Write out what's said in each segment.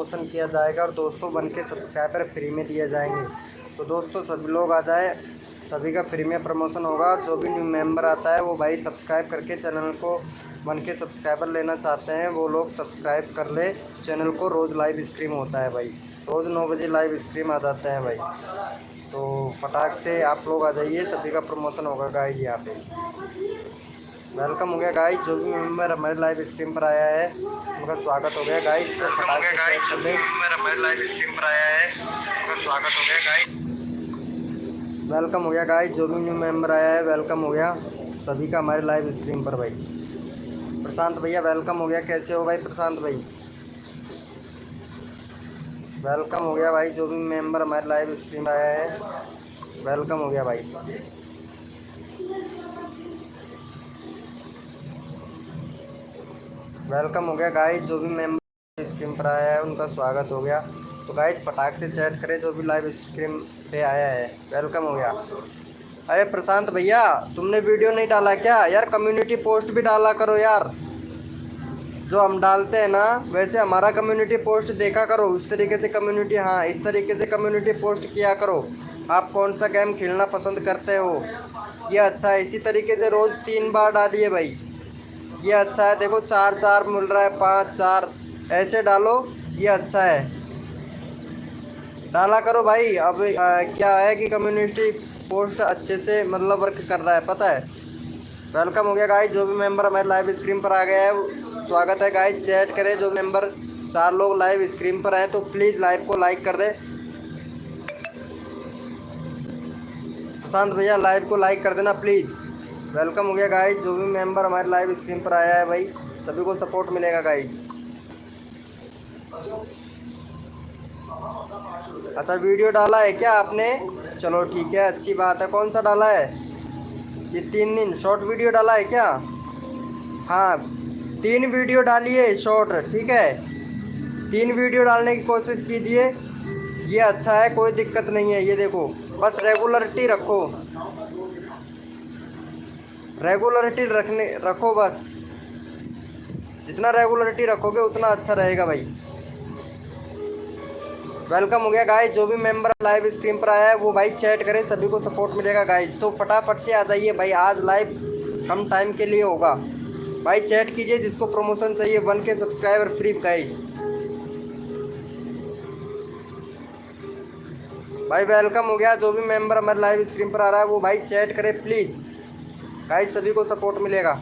Promotion किया जाएगा और दोस्तों बन के सब्सक्राइबर फ्री में दिए जाएंगे। तो दोस्तों सभी लोग आ जाए, सभी का फ्री में प्रमोशन होगा। और जो भी न्यू मेंबर आता है वो भाई सब्सक्राइब करके चैनल को बन के सब्सक्राइबर लेना चाहते हैं वो लोग सब्सक्राइब कर ले चैनल को। रोज़ लाइव स्ट्रीम होता है भाई, रोज़ 9 बजे लाइव स्ट्रीम आ जाते हैं भाई। तो फटाक से आप लोग आ जाइए, सभी का प्रमोशन होगा गाइज। यहाँ पे वेलकम हो गया गाइज, जो भी मेंबर हमारे लाइव स्ट्रीम पर आया है उनका स्वागत हो गया गाइज। तो फटाक से शेयर कर दें। हमारे लाइव स्ट्रीम पर आया है उनका स्वागत हो गया गाइज। वेलकम हो गया गाइज, जो भी न्यू मेंबर आया है वेलकम हो गया सभी का हमारे लाइव स्ट्रीम पर भाई। प्रशांत भैया वेलकम हो गया, कैसे हो भाई प्रशांत भाई? वेलकम हो गया भाई, जो भी मेंबर हमारे लाइव स्ट्रीम आया है वेलकम हो गया भाई। वेलकम हो गया गाइज, जो भी मेंबर स्ट्रीम पर आया है उनका स्वागत हो गया। तो गाइज फटाक से चैट करें जो भी लाइव स्ट्रीम पे आया है, वेलकम हो गया। अरे प्रशांत भैया तुमने वीडियो नहीं डाला क्या यार? कम्युनिटी पोस्ट भी डाला करो यार, जो हम डालते हैं ना वैसे हमारा कम्युनिटी पोस्ट देखा करो उस तरीके से कम्युनिटी, हाँ इस तरीके से कम्युनिटी पोस्ट किया करो। आप कौन सा गेम खेलना पसंद करते हो, ये अच्छा है। इसी तरीके से रोज़ 3 बार डालिए भाई, ये अच्छा है। देखो 4 मिल रहा है, 5 4 ऐसे डालो, ये अच्छा है, डाला करो भाई। अब क्या है कि कम्युनिटी पोस्ट अच्छे से मतलब वर्क कर रहा है, पता है। वेलकम हो गया गाइस, जो भी मेंबर हमारे लाइव स्क्रीन पर आ गया है स्वागत है गाइस। चैट करें जो मेंबर, 4 लोग लाइव स्क्रीन पर हैं तो प्लीज़ लाइव को लाइक कर दे। प्रशांत भैया लाइव को लाइक कर देना प्लीज़। वेलकम हो गया गाइस, जो भी मेंबर हमारे लाइव स्क्रीन पर आया है भाई सभी को सपोर्ट मिलेगा गाइस। अच्छा वीडियो डाला है क्या आपने? चलो ठीक है, अच्छी बात है। कौन सा डाला है? ये 3 दिन शॉर्ट वीडियो डाला है क्या? हाँ 3 वीडियो डालिए शॉर्ट, ठीक है 3 वीडियो डालने की कोशिश कीजिए, ये अच्छा है, कोई दिक्कत नहीं है। ये देखो बस रेगुलरिटी रखो, रेगुलरिटी रखो बस, जितना रेगुलरिटी रखोगे उतना अच्छा रहेगा भाई। वेलकम हो गया गाइस, जो भी मेंबर लाइव स्ट्रीम पर आया है वो भाई चैट करे, सभी को सपोर्ट मिलेगा गाइस। तो फटाफट से आ जाइए भाई, आज लाइव कम टाइम के लिए होगा भाई। चैट कीजिए जिसको प्रमोशन चाहिए, 1K सब्सक्राइबर फ्री गाइस। भाई वेलकम हो गया, जो भी मेंबर हमारे लाइव स्ट्रीम पर आ रहा है वो भाई चैट करे प्लीज़ गाइस, सभी को सपोर्ट मिलेगा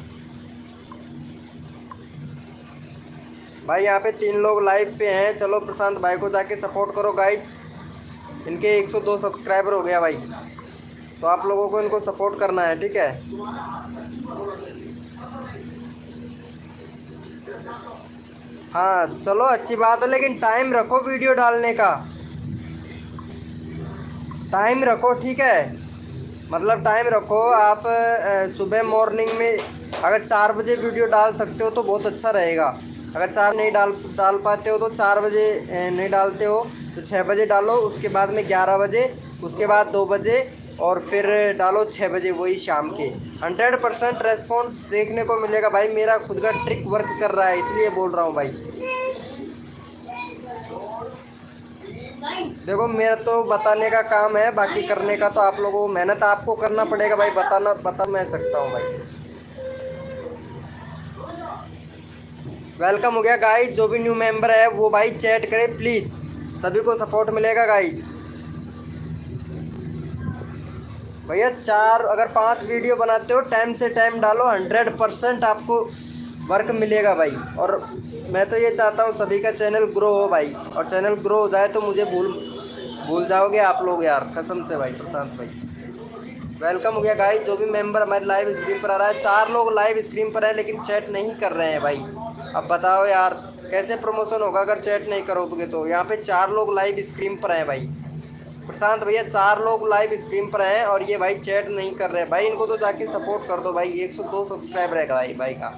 भाई। यहाँ पे 3 लोग लाइव पे हैं, चलो प्रशांत भाई को जाके सपोर्ट करो गाइज, इनके 102 सब्सक्राइबर हो गया भाई। तो आप लोगों को इनको सपोर्ट करना है, ठीक है। हाँ चलो अच्छी बात है, लेकिन टाइम रखो वीडियो डालने का, टाइम रखो ठीक है। मतलब टाइम रखो आप, सुबह मॉर्निंग में अगर 4 बजे वीडियो डाल सकते हो तो बहुत अच्छा रहेगा। अगर 4 नहीं डाल पाते हो तो 4 बजे नहीं डालते हो तो 6 बजे डालो, उसके बाद में 11 बजे, उसके बाद 2 बजे और फिर डालो 6 बजे, वही शाम के। 100% रेस्पॉन्स देखने को मिलेगा भाई। मेरा खुद का ट्रिक वर्क कर रहा है इसलिए बोल रहा हूँ भाई। देखो मेरा तो बताने का काम है, बाकी करने का तो आप लोगों को मेहनत आपको करना पड़ेगा भाई। बता मैं सकता हूँ भाई। वेलकम हो गया गाइस, जो भी न्यू मेंबर है वो भाई चैट करे प्लीज़, सभी को सपोर्ट मिलेगा गाइस। भैया 4 अगर 5 वीडियो बनाते हो टाइम से टाइम डालो, 100% आपको वर्क मिलेगा भाई। और मैं तो ये चाहता हूँ सभी का चैनल ग्रो हो भाई, और चैनल ग्रो हो जाए तो मुझे भूल जाओगे आप लोग यार, कसम से भाई प्रशांत भाई। वेलकम हो गया गाइस, जो भी मेंबर हमारे लाइव स्क्रीन पर आ रहा है। 4 लोग लाइव स्क्रीन पर हैं लेकिन चैट नहीं कर रहे हैं भाई। अब बताओ यार कैसे प्रमोशन होगा अगर चैट नहीं करोगे तो। यहाँ पे 4 लोग लाइव स्क्रीन पर हैं भाई। प्रशांत भैया 4 लोग लाइव स्क्रीन पर हैं और ये भाई चैट नहीं कर रहे हैं भाई, इनको तो जाके सपोर्ट कर दो भाई। 102 सब्सक्राइबर है भाई का।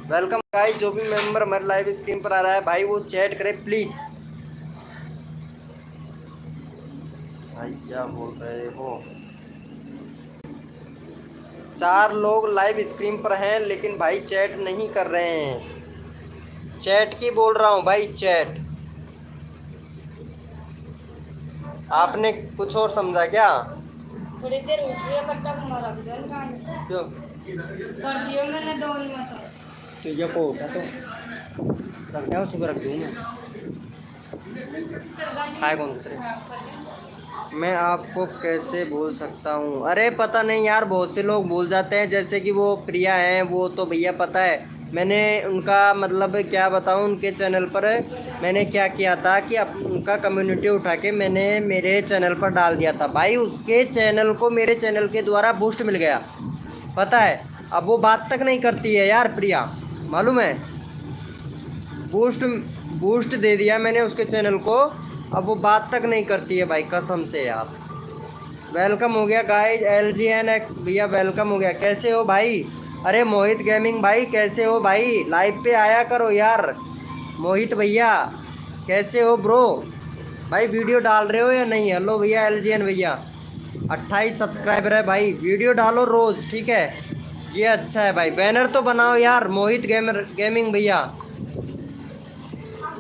वेलकम गाइस, जो भी मेंबर हमारे लाइव स्क्रीन पर आ रहा है भाई वो चैट करे प्लीज। भाई क्या बोल रहे हो? 4 लोग लाइव स्क्रीन पर हैं लेकिन भाई चैट नहीं कर रहे हैं। चैट की बोल रहा हूँ भाई, चैट। आपने कुछ और समझा क्या? थोड़ी देर उठिए, कट्टा घुमा रख दो ना। क्यों कर दियो मैंने दोन में तो ये को उठा तो रख दिया, सुबह रख दूँ मैं। हाय कौन उतरे? मैं आपको कैसे भूल सकता हूँ? अरे पता नहीं यार, बहुत से लोग भूल जाते हैं। जैसे कि वो प्रिया हैं, वो तो भैया पता है मैंने उनका मतलब क्या बताऊँ, उनके चैनल पर मैंने क्या किया था कि उनका कम्युनिटी उठा के मैंने मेरे चैनल पर डाल दिया था भाई। उसके चैनल को मेरे चैनल के द्वारा बूस्ट मिल गया, पता है। अब वो बात तक नहीं करती है यार प्रिया, मालूम है। बूस्ट बूस्ट दे दिया मैंने उसके चैनल को, अब वो बात तक नहीं करती है भाई, कसम से यार। वेलकम हो गया गाइस, LGNX भैया वेलकम हो गया। कैसे हो भाई? अरे मोहित गेमिंग भाई कैसे हो भाई? लाइव पे आया करो यार। मोहित भैया कैसे हो ब्रो? भाई वीडियो डाल रहे हो या नहीं? हेलो भैया LGN भैया, 28 सब्सक्राइबर है भाई, वीडियो डालो रोज़, ठीक है। ये अच्छा है भाई, बैनर तो बनाओ यार। मोहित गेमिंग भैया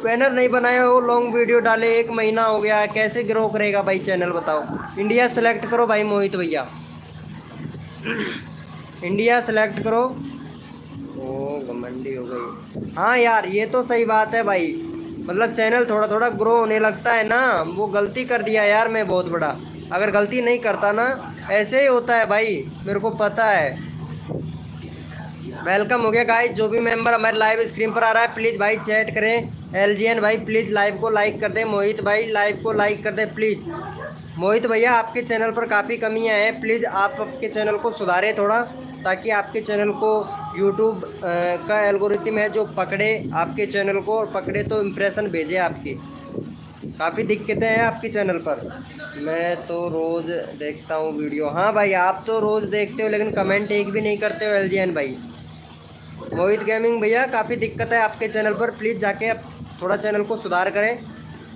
बैनर नहीं बनाया हो, लॉन्ग वीडियो डाले 1 महीना हो गया है, कैसे ग्रो करेगा भाई चैनल बताओ। इंडिया सेलेक्ट करो भाई मोहित भैया, इंडिया सेलेक्ट करो। ओ घमंडी हो गई। हाँ यार ये तो सही बात है भाई, मतलब चैनल थोड़ा थोड़ा ग्रो होने लगता है ना। वो गलती कर दिया यार मैं बहुत बड़ा, अगर गलती नहीं करता ना ऐसे ही होता है भाई, मेरे को पता है। वेलकम हो गया गाइस, जो भी मेंबर हमारे लाइव स्क्रीन पर आ रहा है प्लीज़ भाई चैट करें। LGN भाई प्लीज़ लाइव को लाइक कर दें, मोहित भाई लाइव को लाइक कर दें प्लीज़। मोहित भैया आपके चैनल पर काफ़ी कमियां हैं, प्लीज़ आप आपके चैनल को सुधारें थोड़ा, ताकि आपके चैनल को यूट्यूब का एल्गोरिथम है जो पकड़े आपके चैनल को, और पकड़े तो इम्प्रेशन भेजे आपकी। काफ़ी दिक्कतें हैं आपके चैनल पर। मैं तो रोज़ देखता हूँ वीडियो। हाँ भाई आप तो रोज़ देखते हो लेकिन कमेंट एक भी नहीं करते हो LGN भाई। मोहित गेमिंग भैया काफ़ी दिक्कत है आपके चैनल पर, प्लीज़ जाके आप थोड़ा चैनल को सुधार करें,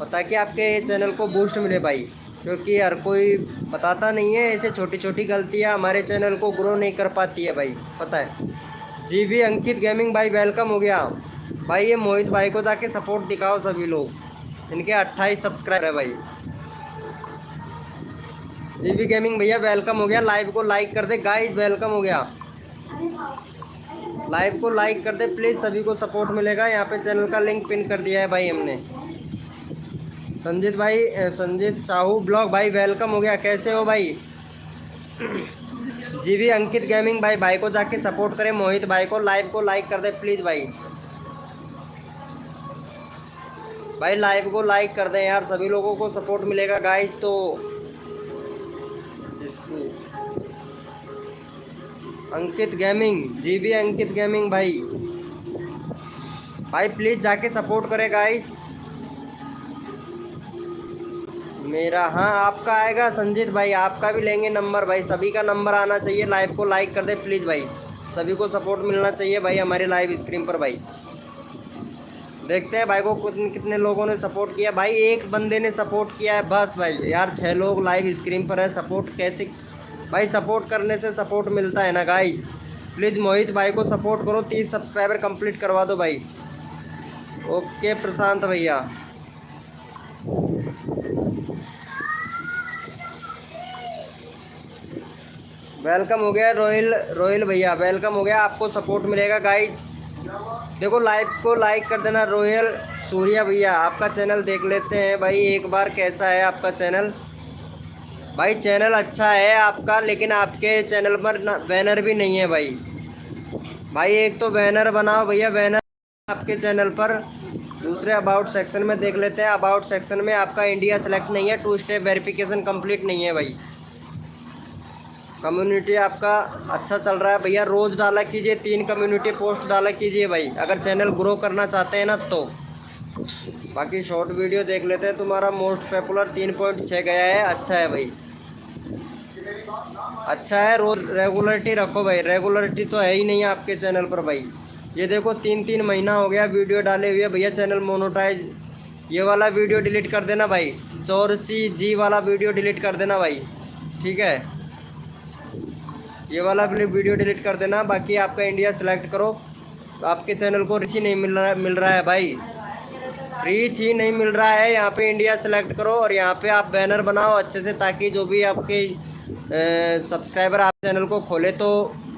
और ताकि आपके चैनल को बूस्ट मिले भाई। क्योंकि हर कोई बताता नहीं है, ऐसे छोटी छोटी गलतियाँ हमारे चैनल को ग्रो नहीं कर पाती है भाई, पता है। GB अंकित गेमिंग भाई वेलकम हो गया भाई। ये मोहित भाई को जाके सपोर्ट दिखाओ सभी लोग, इनके 28 सब्सक्राइबर है भाई। GB गेमिंग भैया वेलकम हो गया, लाइव को लाइक कर दे गाइस, वेलकम हो गया। लाइव को लाइक कर दे प्लीज़, सभी को सपोर्ट मिलेगा। यहाँ पे चैनल का लिंक पिन कर दिया है भाई हमने। संजीत भाई, संजीत साहू ब्लॉग भाई वेलकम हो गया, कैसे हो भाई? GB अंकित गेमिंग भाई, भाई को जाके सपोर्ट करें, मोहित भाई को लाइव को लाइक कर दे प्लीज़ भाई। भाई लाइव को लाइक कर दें यार, सभी लोगों को सपोर्ट मिलेगा गाइस। तो अंकित गेमिंग, GB अंकित गेमिंग भाई, भाई प्लीज़ जाके सपोर्ट करें गाइस मेरा। हाँ आपका आएगा संजीत भाई, आपका भी लेंगे नंबर भाई, सभी का नंबर आना चाहिए। लाइव को लाइक कर दे प्लीज़ भाई, सभी को सपोर्ट मिलना चाहिए भाई हमारे लाइव स्क्रीन पर भाई। देखते हैं भाई को कितने लोगों ने सपोर्ट किया भाई। एक बंदे ने सपोर्ट किया है बस भाई, यार 6 लोग लाइव स्क्रीन पर है। सपोर्ट कैसे भाई, सपोर्ट करने से सपोर्ट मिलता है ना गाइस। प्लीज़ मोहित भाई को सपोर्ट करो, 30 सब्सक्राइबर कंप्लीट करवा दो भाई। ओके प्रशांत भैया, वेलकम हो गया। रोहिल भैया वेलकम हो गया, आपको सपोर्ट मिलेगा गाइस। देखो लाइव को लाइक कर देना। रोयल सूर्या भैया आपका चैनल देख लेते हैं भाई एक बार, कैसा है आपका चैनल? भाई चैनल अच्छा है आपका, लेकिन आपके चैनल पर बैनर भी नहीं है भाई। भाई एक तो बैनर बनाओ भैया, बैनर आपके चैनल पर। दूसरे अबाउट सेक्शन में देख लेते हैं, अबाउट सेक्शन में आपका इंडिया सेलेक्ट नहीं है, 2 स्टेप वेरिफिकेशन कंप्लीट नहीं है भाई। कम्युनिटी आपका अच्छा चल रहा है भैया, रोज़ डाला कीजिए, 3 कम्युनिटी पोस्ट डाला कीजिए भाई, अगर चैनल ग्रो करना चाहते हैं ना तो। बाकी शॉर्ट वीडियो देख लेते हैं, तुम्हारा मोस्ट पॉपुलर 3.6 गया है, अच्छा है भाई, अच्छा है। रोज रेगुलरिटी रखो भाई, रेगुलरिटी तो है ही नहीं आपके चैनल पर भाई। ये देखो 3 महीना हो गया वीडियो डाले हुए भैया, चैनल मोनोटाइज। ये वाला वीडियो डिलीट कर देना भाई, 84G वाला वीडियो डिलीट कर देना भाई, ठीक है। ये वाला वीडियो डिलीट कर देना। बाकी आपका इंडिया सेलेक्ट करो, आपके चैनल को रीच ही नहीं मिल रहा है भाई, रीच ही नहीं मिल रहा है। यहाँ पे इंडिया सेलेक्ट करो और यहाँ पे आप बैनर बनाओ अच्छे से, ताकि जो भी आपके सब्सक्राइबर आप चैनल को खोले तो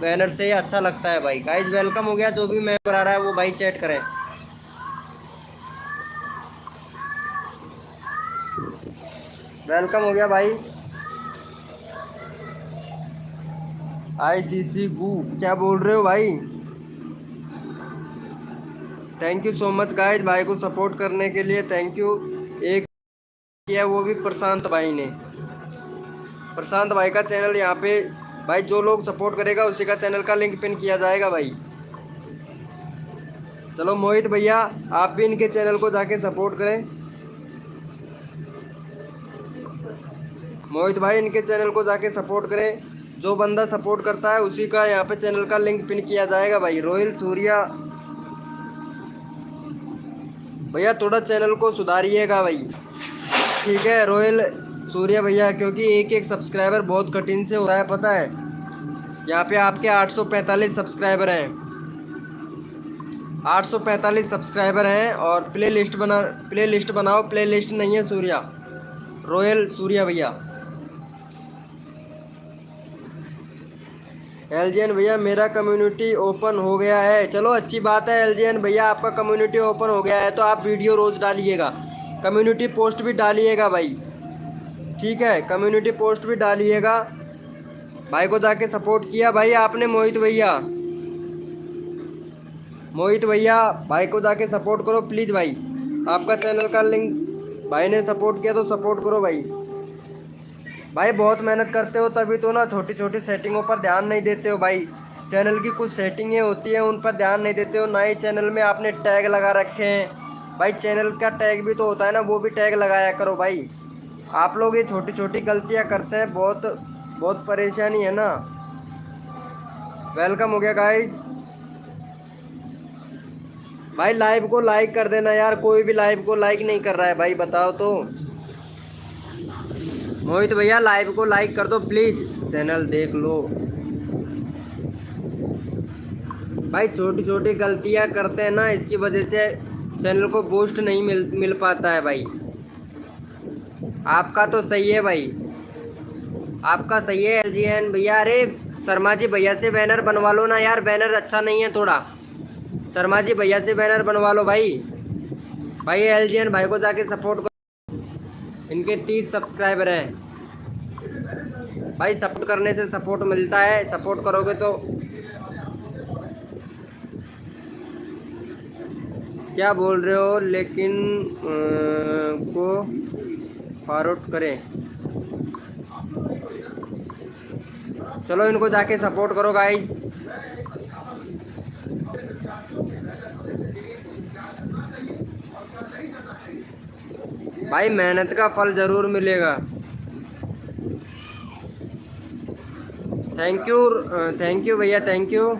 बैनर से अच्छा लगता है भाई। गाइज वेलकम हो गया, जो भी मेंबर आ रहा है वो भाई चैट करें। वेलकम हो गया भाई। ICC गू क्या बोल रहे हो भाई? Thank you so much guys भाई को सपोर्ट करने के लिए, थैंक यू। एक किया वो भी प्रशांत भाई ने, प्रशांत भाई का चैनल यहाँ पे भाई, जो लोग सपोर्ट करेगा उसी का चैनल का लिंक पिन किया जाएगा भाई। चलो मोहित भैया आप भी इनके चैनल को जाके सपोर्ट करें। मोहित भाई इनके चैनल को जाके सपोर्ट करें, जो बंदा सपोर्ट करता है उसी का यहाँ पे चैनल का लिंक पिन किया जाएगा भाई। रोयल सूर्या भैया थोड़ा चैनल को सुधारिएगा भाई, ठीक है रोयल सूर्या भैया, क्योंकि एक एक सब्सक्राइबर बहुत कठिन से होता है पता है। यहाँ पे आपके 845 सब्सक्राइबर हैं, 845 सब्सक्राइबर हैं। और प्ले लिस्ट बनाओ, प्ले लिस्ट नहीं है सूर्या, रोयल सूर्या भैया। LGN भैया मेरा कम्युनिटी ओपन हो गया है, चलो अच्छी बात है LGN भैया, आपका कम्युनिटी ओपन हो गया है तो आप वीडियो रोज़ डालिएगा, कम्युनिटी पोस्ट भी डालिएगा भाई, ठीक है कम्युनिटी पोस्ट भी डालिएगा। भाई को जाके सपोर्ट किया भाई आपने मोहित भैया भाई को जाके सपोर्ट करो प्लीज़ भाई, आपका चैनल का लिंक भाई ने सपोर्ट किया तो सपोर्ट करो भाई। भाई बहुत मेहनत करते हो तभी तो ना, छोटी छोटी सेटिंगों पर ध्यान नहीं देते हो भाई। चैनल की कुछ सेटिंगें होती हैं उन पर ध्यान नहीं देते हो, ना ही चैनल में आपने टैग लगा रखे हैं भाई, चैनल का टैग भी तो होता है ना, वो भी टैग लगाया करो भाई। आप लोग ये छोटी छोटी गलतियां करते हैं, बहुत परेशानी है ना। वेलकम हो गया गाइस भाई, लाइव को लाइक कर देना यार, कोई भी लाइव को लाइक नहीं कर रहा है भाई, बताओ तो। मोहित भैया लाइव को लाइक कर दो प्लीज, चैनल देख लो भाई। छोटी छोटी गलतियां करते हैं ना, इसकी वजह से चैनल को बूस्ट नहीं मिल पाता है भाई। आपका तो सही है भाई, आपका सही है LGN भैया। अरे शर्मा जी भैया से बैनर बनवा लो ना यार, बैनर अच्छा नहीं है थोड़ा, शर्मा जी भैया से बैनर बनवा लो भाई। LGN भाई को जाके सपोर्ट करो, इनके 30 सब्सक्राइबर हैं भाई, सपोर्ट करने से सपोर्ट मिलता है, सपोर्ट करोगे तो। क्या बोल रहे हो लेकिन को फॉरवर्ड करें, चलो इनको जाके सपोर्ट करो गाइस। भाई मेहनत का फल ज़रूर मिलेगा। थैंक यू भैया, थैंक यू।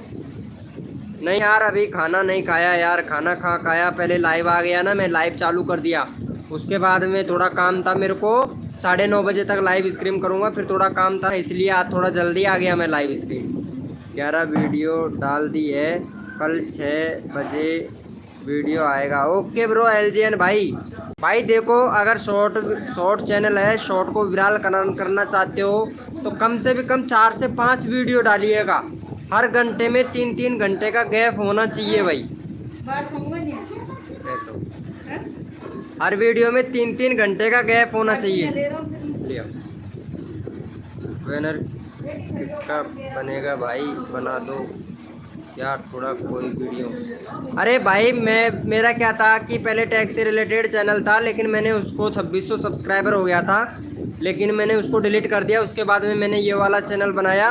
नहीं यार अभी खाना नहीं खाया यार, खाना खाया पहले लाइव आ गया ना, मैं लाइव चालू कर दिया, उसके बाद में थोड़ा काम था मेरे को, 9:30 बजे तक लाइव स्ट्रीम करूँगा, फिर थोड़ा काम था इसलिए आज थोड़ा जल्दी आ गया मैं लाइव स्ट्रीम। 11 वीडियो डाल दी है, कल 6 बजे वीडियो आएगा। ओके ब्रो LGN भाई देखो, अगर शॉर्ट चैनल है, शॉर्ट को विराल करना चाहते हो तो कम से भी कम 4 से 5 वीडियो डालिएगा, हर घंटे में 3-3 घंटे का गैप होना चाहिए भाई। हर वीडियो में 3-3 घंटे का गैप होना चाहिए। बैनर किसका बनेगा भाई, बना दो यार थोड़ा कोई वीडियो। अरे भाई मेरा क्या था कि पहले टैग से रिलेटेड चैनल था, लेकिन मैंने उसको 2600 सब्सक्राइबर हो गया था, लेकिन मैंने उसको डिलीट कर दिया। उसके बाद में मैंने ये वाला चैनल बनाया।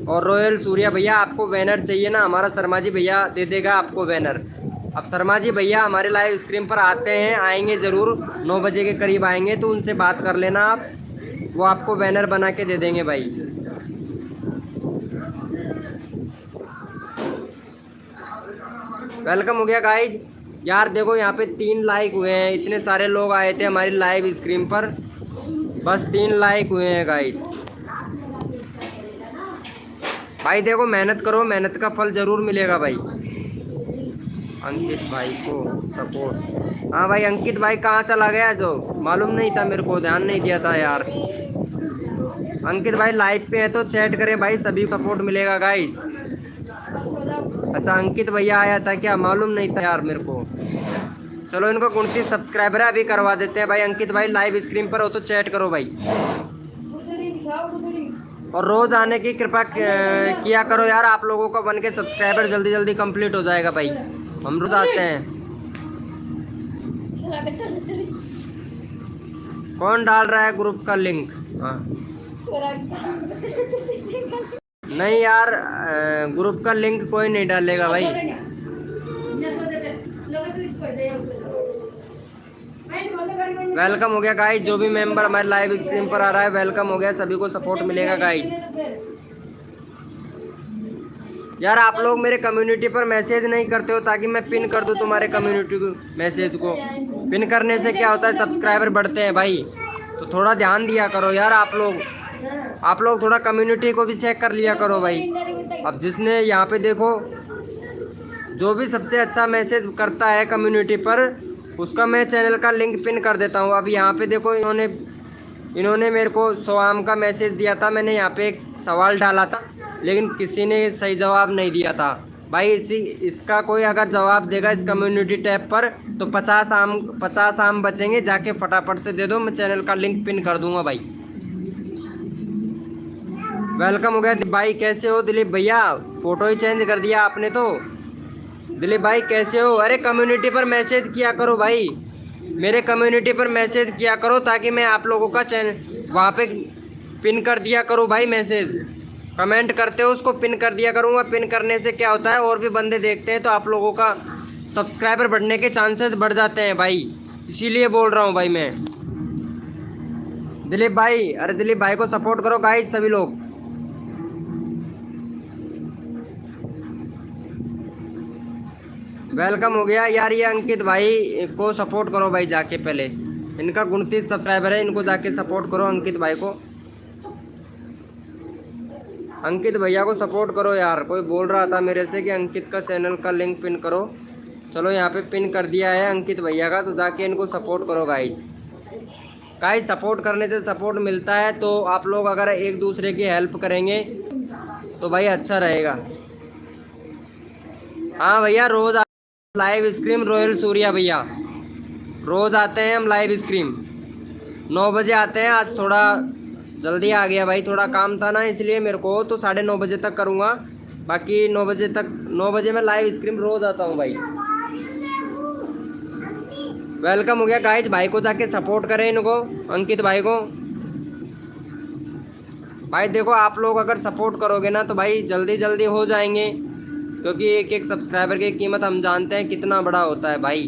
और रोयल सूर्या भैया आपको बैनर चाहिए ना, हमारा शर्मा जी भैया दे देगा आपको बैनर। अब शर्मा जी भैया हमारे लाइव स्ट्रीम पर आते हैं, आएंगे ज़रूर, 9 बजे के करीब आएंगे, तो उनसे बात कर लेना आप, वो आपको बैनर बना के दे देंगे भाई। वेलकम हो गया गाइज। यार देखो यहाँ पे 3 लाइक हुए हैं, इतने सारे लोग आए थे हमारी लाइव स्ट्रीम पर, बस 3 लाइक हुए हैं गाइज। भाई देखो मेहनत करो, मेहनत का फल ज़रूर मिलेगा भाई। अंकित भाई को सपोर्ट। हाँ भाई, अंकित भाई कहाँ चला गया? जो मालूम नहीं था मेरे को, ध्यान नहीं दिया था यार। अंकित भाई लाइव पे है तो चैट करें भाई, सभी सपोर्ट मिलेगा गाइस। अच्छा, अंकित भैया आया था क्या? मालूम नहीं था यार मेरे को। चलो इनको 29 सब्सक्राइबर अभी करवा देते हैं भाई। अंकित भाई लाइव स्क्रीन पर हो तो चैट करो भाई, और रोज आने की कृपा किया करो यार। आप लोगों का बन के सब्सक्राइबर जल्दी जल्दी कंप्लीट हो जाएगा भाई। हम रोज आते हैं। कौन डाल रहा है ग्रुप का लिंक? हाँ नहीं यार, ग्रुप का लिंक कोई नहीं डालेगा भाई। वेलकम हो गया गाइस, जो भी मेंबर हमारे लाइव स्ट्रीम पर आ रहा है वेलकम हो गया, सभी को सपोर्ट मिलेगा गाइस। यार आप लोग मेरे कम्युनिटी पर मैसेज नहीं करते हो ताकि मैं पिन कर दूं तुम्हारे कम्युनिटी को मैसेज को। पिन करने से क्या होता है, सब्सक्राइबर बढ़ते हैं भाई, तो थोड़ा ध्यान दिया करो यार। आप लोग थोड़ा कम्युनिटी को भी चेक कर लिया करो भाई। अब जिसने यहाँ पे देखो, जो भी सबसे अच्छा मैसेज करता है कम्युनिटी पर, उसका मैं चैनल का लिंक पिन कर देता हूँ। अब यहाँ पे देखो, इन्होंने मेरे को स्वाम का मैसेज दिया था। मैंने यहाँ पे एक सवाल डाला था, लेकिन किसी ने सही जवाब नहीं दिया था भाई। इसका कोई अगर जवाब देगा इस कम्युनिटी टैब पर तो 50 आम बचेंगे। जाके फटाफट से दे दो, मैं चैनल का लिंक पिन कर दूंगा भाई। वेलकम हो गया भाई। कैसे हो दिलीप भैया? फोटो ही चेंज कर दिया आपने तो। दिलीप भाई कैसे हो? अरे कम्युनिटी पर मैसेज किया करो भाई, मेरे कम्युनिटी पर मैसेज किया करो ताकि मैं आप लोगों का चैनल वहाँ पे पिन कर दिया करूँ भाई। मैसेज कमेंट करते हो उसको पिन कर दिया करूँगा। पिन करने से क्या होता है, और भी बंदे देखते हैं तो आप लोगों का सब्सक्राइबर बढ़ने के चांसेस बढ़ जाते हैं भाई, इसीलिए बोल रहा हूँ भाई मैं। दिलीप भाई, अरे दिलीप भाई को सपोर्ट करो गाइस सभी लोग। वेलकम हो गया यार। ये अंकित भाई को सपोर्ट करो भाई जाके, पहले इनका 29 सब्सक्राइबर है, इनको जाके सपोर्ट करो अंकित भाई को। अंकित भैया को सपोर्ट करो यार। कोई बोल रहा था मेरे से कि अंकित का चैनल का लिंक पिन करो। चलो यहाँ पे पिन कर दिया है अंकित भैया का, तो जाके इनको सपोर्ट करो गाइस। सपोर्ट करने से सपोर्ट मिलता है, तो आप लोग अगर एक दूसरे की हेल्प करेंगे तो भाई अच्छा रहेगा। हाँ भैया, रोज़ लाइव स्ट्रीम रॉयल सूर्या भैया, रोज़ आते हैं हम लाइव स्ट्रीम। 9 बजे आते हैं। आज थोड़ा जल्दी आ गया भाई, थोड़ा काम था ना इसलिए मेरे को, तो 9:30 बजे तक करूँगा। बाकी 9 बजे मैं लाइव स्ट्रीम रोज़ आता हूँ भाई। वेलकम हो गया गाइस। भाई को जाके सपोर्ट करें इनको, अंकित भाई को। भाई देखो, आप लोग अगर सपोर्ट करोगे ना तो भाई जल्दी जल्दी हो जाएंगे, क्योंकि एक एक सब्सक्राइबर की कीमत हम जानते हैं कितना बड़ा होता है भाई।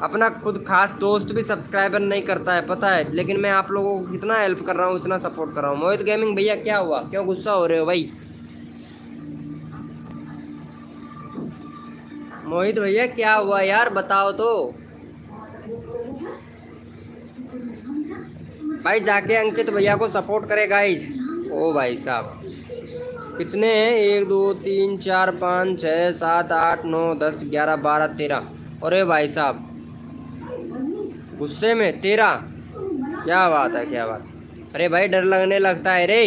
अपना खुद खास दोस्त भी सब्सक्राइबर नहीं करता है, पता है, लेकिन मैं आप लोगों को कितना हेल्प कर रहा हूँ, इतना सपोर्ट कर रहा हूँ। मोहित गेमिंग भैया क्या हुआ, क्यों गुस्सा हो रहे हो भाई? मोहित भैया क्या हुआ यार, बताओ तो भाई। जाके अंकित भैया को सपोर्ट करे गाइज। ओ भाई साहब, कितने हैं? 1 2 3 4 5 6 7 8 9 10 11 12 13। अरे भाई साहब, गुस्से में 13? क्या बात है, क्या बात। अरे भाई डर लगने लगता है रे।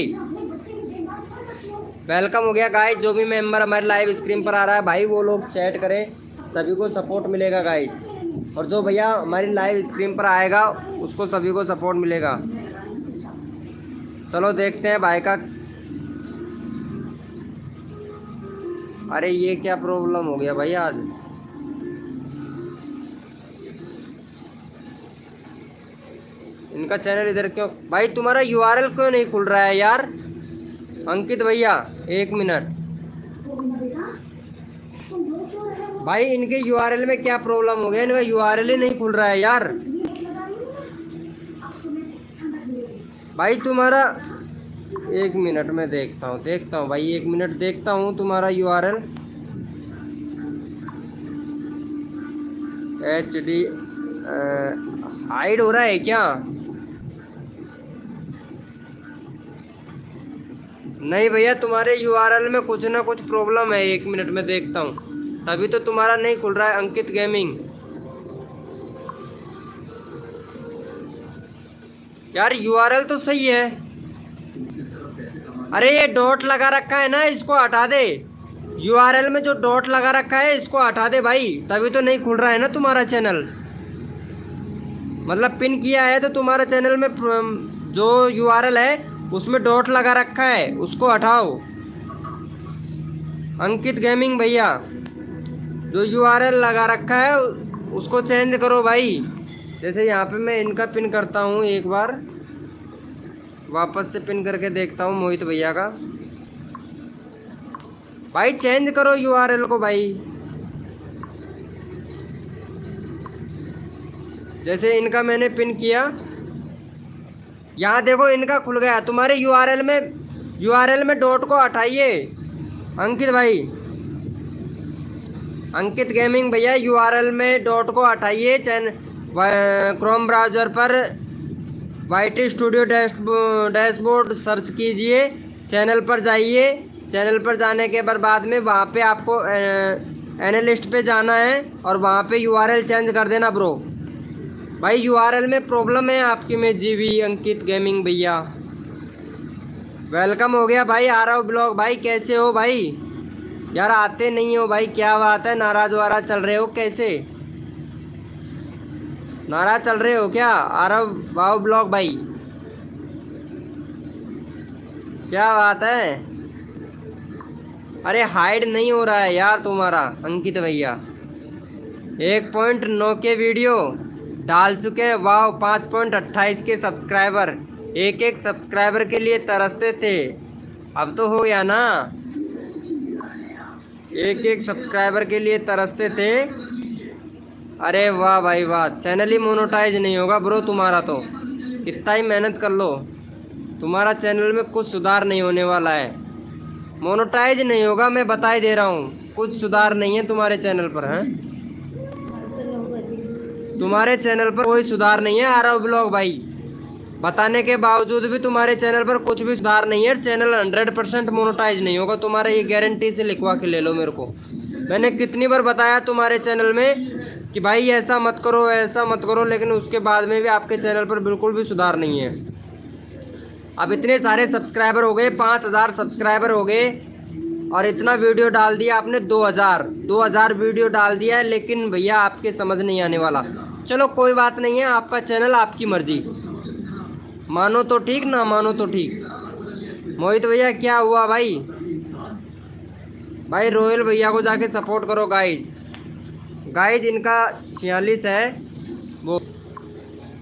वेलकम हो गया गाइस। जो भी मेंबर हमारे लाइव स्क्रीन पर आ रहा है भाई, वो लोग चैट करें, सभी को सपोर्ट मिलेगा गाइस। और जो भैया हमारी लाइव स्क्रीन पर आएगा उसको सभी को सपोर्ट मिलेगा। चलो देखते हैं भाई का। अरे ये क्या प्रॉब्लम हो गया भाई आज? इनका चैनल इधर क्यों भाई? तुम्हारा यूआरएल क्यों नहीं खुल रहा है यार? अंकित भैया 1 मिनट भाई, इनके यूआरएल में क्या प्रॉब्लम हो गया? इनका यूआरएल ही नहीं खुल रहा है यार भाई तुम्हारा। 1 मिनट में देखता हूँ भाई, 1 मिनट देखता हूँ तुम्हारा यूआरएल। HD हाइड हो रहा है क्या? नहीं भैया, तुम्हारे यूआरएल में कुछ ना कुछ प्रॉब्लम है। 1 मिनट में देखता हूँ। तभी तो तुम्हारा नहीं खुल रहा है अंकित गेमिंग। यार यूआरएल तो सही है। अरे ये डॉट लगा रखा है ना, इसको हटा दे। यूआरएल में जो डॉट लगा रखा है इसको हटा दे भाई, तभी तो नहीं खुल रहा है ना तुम्हारा चैनल। मतलब पिन किया है तो तुम्हारा चैनल में जो यूआरएल है उसमें डॉट लगा रखा है, उसको हटाओ। अंकित गेमिंग भैया, जो यूआरएल लगा रखा है उसको चेंज करो भाई। जैसे यहाँ पे मैं इनका पिन करता हूँ, एक बार वापस से पिन करके देखता हूँ मोहित भैया का। भाई चेंज करो यूआरएल को भाई। जैसे इनका मैंने पिन किया, यहाँ देखो इनका खुल गया। तुम्हारे यूआरएल में डॉट को हटाइए अंकित भाई। अंकित गेमिंग भैया, यूआरएल में डॉट को हटाइए। क्रोम ब्राउज़र पर वाईटी स्टूडियो डैशबोर्ड सर्च कीजिए, चैनल पर जाइए। चैनल पर जाने के बाद में वहाँ पे आपको एनालिस्ट पे जाना है और वहाँ पे यूआरएल चेंज कर देना ब्रो। भाई यूआरएल में प्रॉब्लम है आपकी में जीवी। अंकित गेमिंग भैया वेलकम हो गया भाई। आ रहा हूँ ब्लॉग भाई, कैसे हो भाई? यार आते नहीं हो भाई, क्या बात है? नाराज वाराज चल रहे हो कैसे? नाराज चल रहे हो क्या? आ रहा हूँ वाओ ब्लॉग भाई, क्या बात है? अरे हाइड नहीं हो रहा है यार तुम्हारा अंकित भैया। 1.9 के वीडियो डाल चुके हैं। वाह 5.28 के सब्सक्राइबर। एक सब्सक्राइबर के लिए तरसते थे, अब तो हो गया ना। एक सब्सक्राइबर के लिए तरसते थे। अरे वाह भाई वाह, चैनल ही मोनेटाइज नहीं होगा ब्रो तुम्हारा तो। कितना ही मेहनत कर लो, तुम्हारा चैनल में कुछ सुधार नहीं होने वाला है। मोनेटाइज नहीं होगा, मैं बता ही दे रहा हूँ। कुछ सुधार नहीं है तुम्हारे चैनल पर। हैं तुम्हारे चैनल पर कोई सुधार नहीं है। आ रहा हूँ ब्लॉग भाई, बताने के बावजूद भी तुम्हारे चैनल पर कुछ भी सुधार नहीं है। चैनल 100% मोनेटाइज नहीं होगा तुम्हारा, ये गारंटी से लिखवा के ले लो मेरे को। मैंने कितनी बार बताया तुम्हारे चैनल में कि भाई ऐसा मत करो, ऐसा मत करो, लेकिन उसके बाद में भी आपके चैनल पर बिल्कुल भी सुधार नहीं है। अब इतने सारे सब्सक्राइबर हो गए, 5000 सब्सक्राइबर हो गए, और इतना वीडियो डाल दिया आपने। 2000 वीडियो डाल दिया है, लेकिन भैया आपके समझ नहीं आने वाला। चलो कोई बात नहीं है, आपका चैनल, आपकी मर्जी। मानो तो ठीक, ना मानो तो ठीक। मोहित भैया क्या हुआ भाई? भाई रोयल भैया को जाके सपोर्ट करो गाइज। इनका 46 है, वो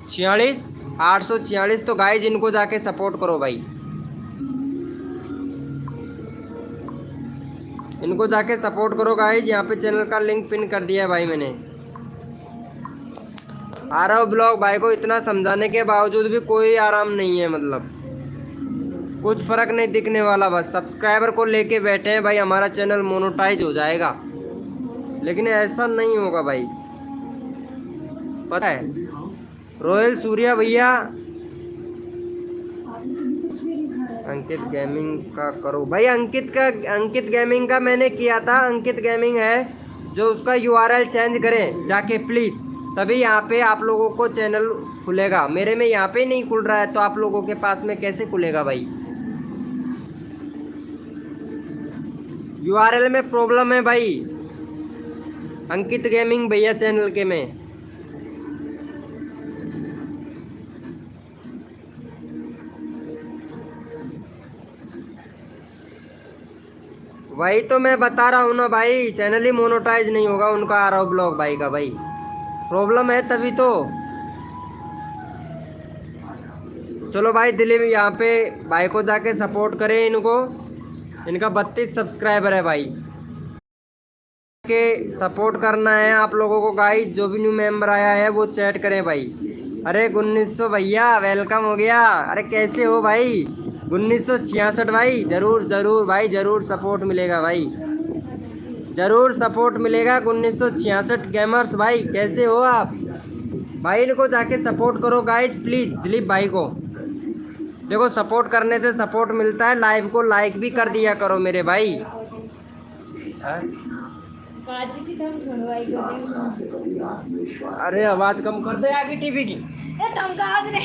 46 846। तो गाइज इनको जाके सपोर्ट करो भाई, इनको जाके सपोर्ट करो गाइज। यहाँ पे चैनल का लिंक पिन कर दिया है भाई मैंने। आ रहा हूँ ब्लॉग भाई को इतना समझाने के बावजूद भी कोई आराम नहीं है, मतलब कुछ फ़र्क नहीं दिखने वाला। बस सब्सक्राइबर को लेके बैठे हैं भाई, हमारा चैनल मोनेटाइज हो जाएगा, लेकिन ऐसा नहीं होगा भाई, पता है। रोयल सूर्या भैया, अंकित गेमिंग का करो भाई। अंकित गेमिंग का मैंने किया था। अंकित गेमिंग है जो, उसका यूआरएल चेंज करें जाके प्लीज़, तभी यहाँ पे आप लोगों को चैनल खुलेगा। मेरे में यहाँ पे नहीं खुल रहा है, तो आप लोगों के पास में कैसे खुलेगा भाई? यूआरएल में प्रॉब्लम है भाई अंकित गेमिंग भैया चैनल के में। वही तो मैं बता रहा हूँ ना भाई, चैनल ही मोनेटाइज नहीं होगा उनका। आ रहा हूँ ब्लॉग भाई का, भाई प्रॉब्लम है तभी तो। चलो भाई दिल्ली में यहाँ पे भाई को जाके सपोर्ट करें इनको। इनका 32 सब्सक्राइबर है भाई, के सपोर्ट करना है आप लोगों को गाइस। जो भी न्यू मेंबर आया है वो चैट करें भाई। अरे 1900 भैया वेलकम हो गया। अरे कैसे हो भाई? 1966 भाई, ज़रूर भाई, ज़रूर सपोर्ट मिलेगा भाई, ज़रूर सपोर्ट मिलेगा। 1966 गेमर्स भाई, कैसे हो आप भाई? इनको जाके सपोर्ट करो गाइज प्लीज़। दिलीप भाई को देखो, सपोर्ट करने से सपोर्ट मिलता है। लाइव को लाइक भी कर दिया करो मेरे भाई। काजी थी तुम सुनवाई को। अरे आवाज कम कर दे आगे टीवी की। ए तुम काज रे।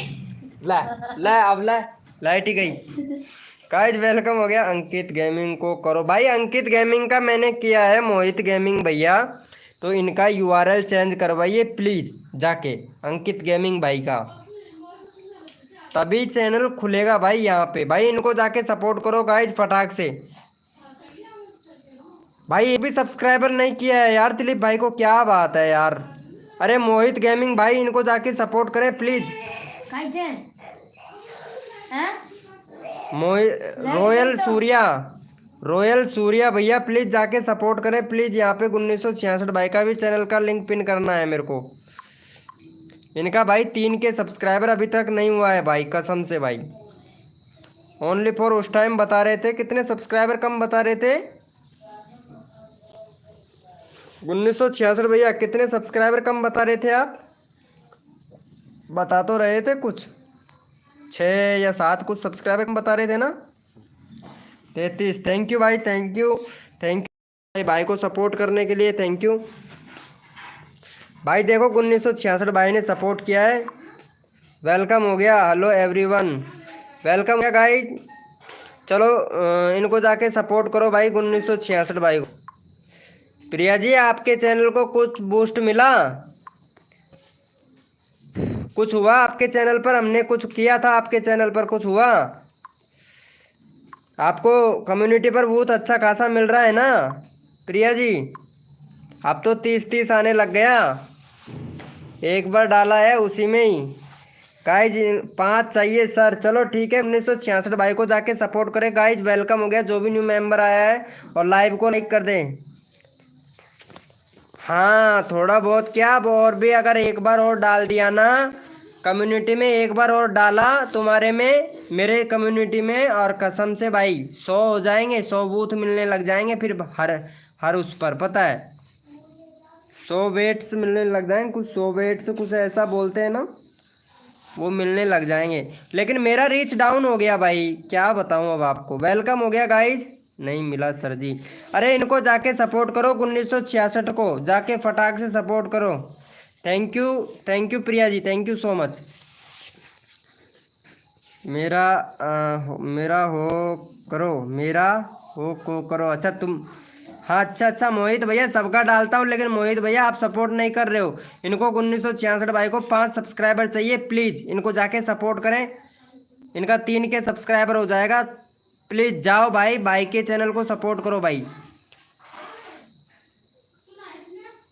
ला ला अब ला, लाइट ही गई। गाइस वेलकम हो गया। अंकित गेमिंग को करो भाई। अंकित गेमिंग का मैंने किया है, मोहित गेमिंग भैया, तो इनका यूआरएल चेंज करवाइए प्लीज जाके, अंकित गेमिंग भाई का, तभी चैनल खुलेगा भाई यहाँ पे। भाई इनको जाके सपोर्ट करो गाइज फटाक से। भाई ये भी सब्सक्राइबर नहीं किया है यार दिलीप भाई को, क्या बात है यार। अरे मोहित गेमिंग भाई इनको जाके सपोर्ट करें please. Royal Surya, royal Surya भैया प्लीज जाके सपोर्ट करें प्लीज यहाँ पे। 1966 भाई का भी चैनल का लिंक पिन करना है मेरे को। इनका भाई 3 के सब्सक्राइबर अभी तक नहीं हुआ है भाई, कसम से भाई। ओनली फॉर उस टाइम बता रहे थे, कितने सब्सक्राइबर कम बता रहे थे 1966 भैया, कितने सब्सक्राइबर कम बता रहे थे आप? बता तो रहे थे कुछ 6 या 7 कुछ सब्सक्राइबर कम बता रहे थे ना। 33। थैंक यू भाई, थैंक यू, थैंक यू भाई को सपोर्ट करने के लिए, थैंक यू भाई। देखो 1966 भाई ने सपोर्ट किया है, वेलकम हो गया। हेलो एवरीवन, वेलकम हो गया गाइस। चलो इनको जाके सपोर्ट करो भाई 1966 भाई को। प्रिया जी आपके चैनल को कुछ बूस्ट मिला, कुछ हुआ आपके चैनल पर? हमने कुछ किया था आपके चैनल पर, कुछ हुआ आपको? कम्युनिटी पर बहुत अच्छा खासा मिल रहा है ना प्रिया जी? अब तो 30 आने लग गया, एक बार डाला है उसी में ही। गाइज 5 चाहिए सर, चलो ठीक है। 1966 भाई को जाके सपोर्ट करें गाइज, वेलकम हो गया जो भी न्यू मेंबर आया है। और लाइव को लाइक कर दें। हाँ थोड़ा बहुत क्या, अब और भी अगर एक बार और डाल दिया ना कम्युनिटी में, एक बार और डाला तुम्हारे में, मेरे कम्युनिटी में, और कसम से भाई 100 हो जाएंगे, 100 बूथ मिलने लग जाएंगे फिर हर उस पर, पता है 100 वेट्स मिलने लग जाएंगे, कुछ 100 वेट्स कुछ ऐसा बोलते हैं ना, वो मिलने लग जाएंगे। लेकिन मेरा रीच डाउन हो गया भाई, क्या बताऊं अब आपको। वेलकम हो गया गाइज। नहीं मिला सर जी। अरे इनको जाके सपोर्ट करो 1966 को, जाके फटाक से सपोर्ट करो। Thank you Priya ji, thank you so much. मेरा हो करो, मेरा हो को करो। अच्छा तुम, हाँ अच्छा मोहित भैया सबका डालता हूँ, लेकिन मोहित भैया आप सपोर्ट नहीं कर रहे हो। इनको 1966 भाई को 5 सब्सक्राइबर चाहिए प्लीज़, इनको जाके सपोर्ट करें। इनका 3 के सब्सक्राइबर हो जाएगा, प्लीज़ जाओ भाई के चैनल को सपोर्ट करो भाई।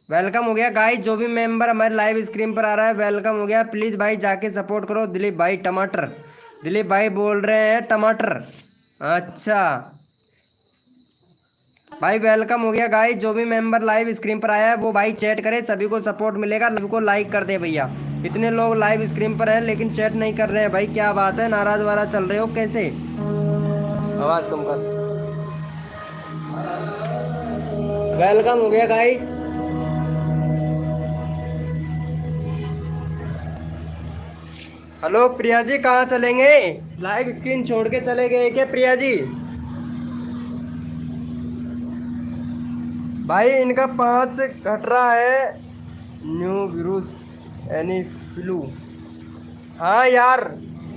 वेलकम हो गया गाइस, जो भी मेंबर हमारे लाइव स्क्रीन पर आ रहा है वेलकम हो गया। प्लीज़ भाई जाके सपोर्ट करो। दिलीप भाई टमाटर, दिलीप भाई बोल रहे हैं टमाटर, अच्छा भाई वेलकम हो गया गाइस। जो भी मेंबर लाइव स्क्रीन पर आया है वो भाई चैट करे, सभी को सपोर्ट मिलेगा। लाइव को लाइक कर दे भैया। इतने लोग लाइव स्क्रीन पर हैं लेकिन चैट नहीं कर रहे हैं भाई, क्या बात है, नाराज वाराज चल रहे हो कैसे? आवाज कम कर। वेलकम हो गया गाइस। हेलो प्रिया जी कहाँ चलेंगे? लाइव स्क्रीन छोड़ के चले गए क्या प्रिया जी? भाई इनका 5 से घट रहा है न्यू विरूस एनी फ्लू। हाँ यार,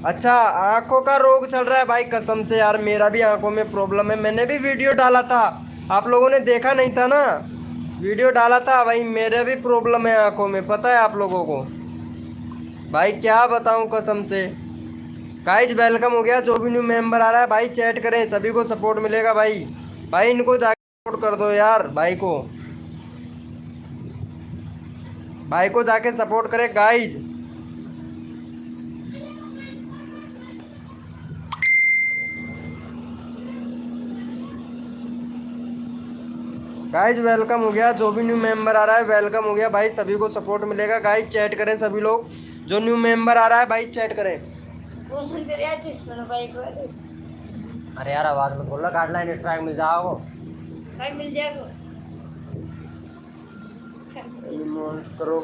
अच्छा आंखों का रोग चल रहा है भाई, कसम से यार मेरा भी आंखों में प्रॉब्लम है। मैंने भी वीडियो डाला था, आप लोगों ने देखा नहीं था ना, वीडियो डाला था भाई, मेरा भी प्रॉब्लम है आंखों में, पता है आप लोगों को भाई, क्या बताऊं कसम से। गाइज वेलकम हो गया, जो भी न्यू मेंबर आ रहा है भाई चैट करें, सभी को सपोर्ट मिलेगा भाई। भाई इनको जाके सपोर्ट कर दो यार, भाई को जाके सपोर्ट करें गाइज। गाइज वेलकम हो गया, जो भी न्यू मेंबर आ रहा है वेलकम हो गया भाई, सभी को सपोर्ट मिलेगा। गाइज चैट करें सभी लोग, जो न्यू मेंबर आ रहा है भाई चैट करें। अरे यार आवाज में बोल रहा, गाइडलाइन स्ट्राइक मिल जाओ भाई, मिल जाएगा करो।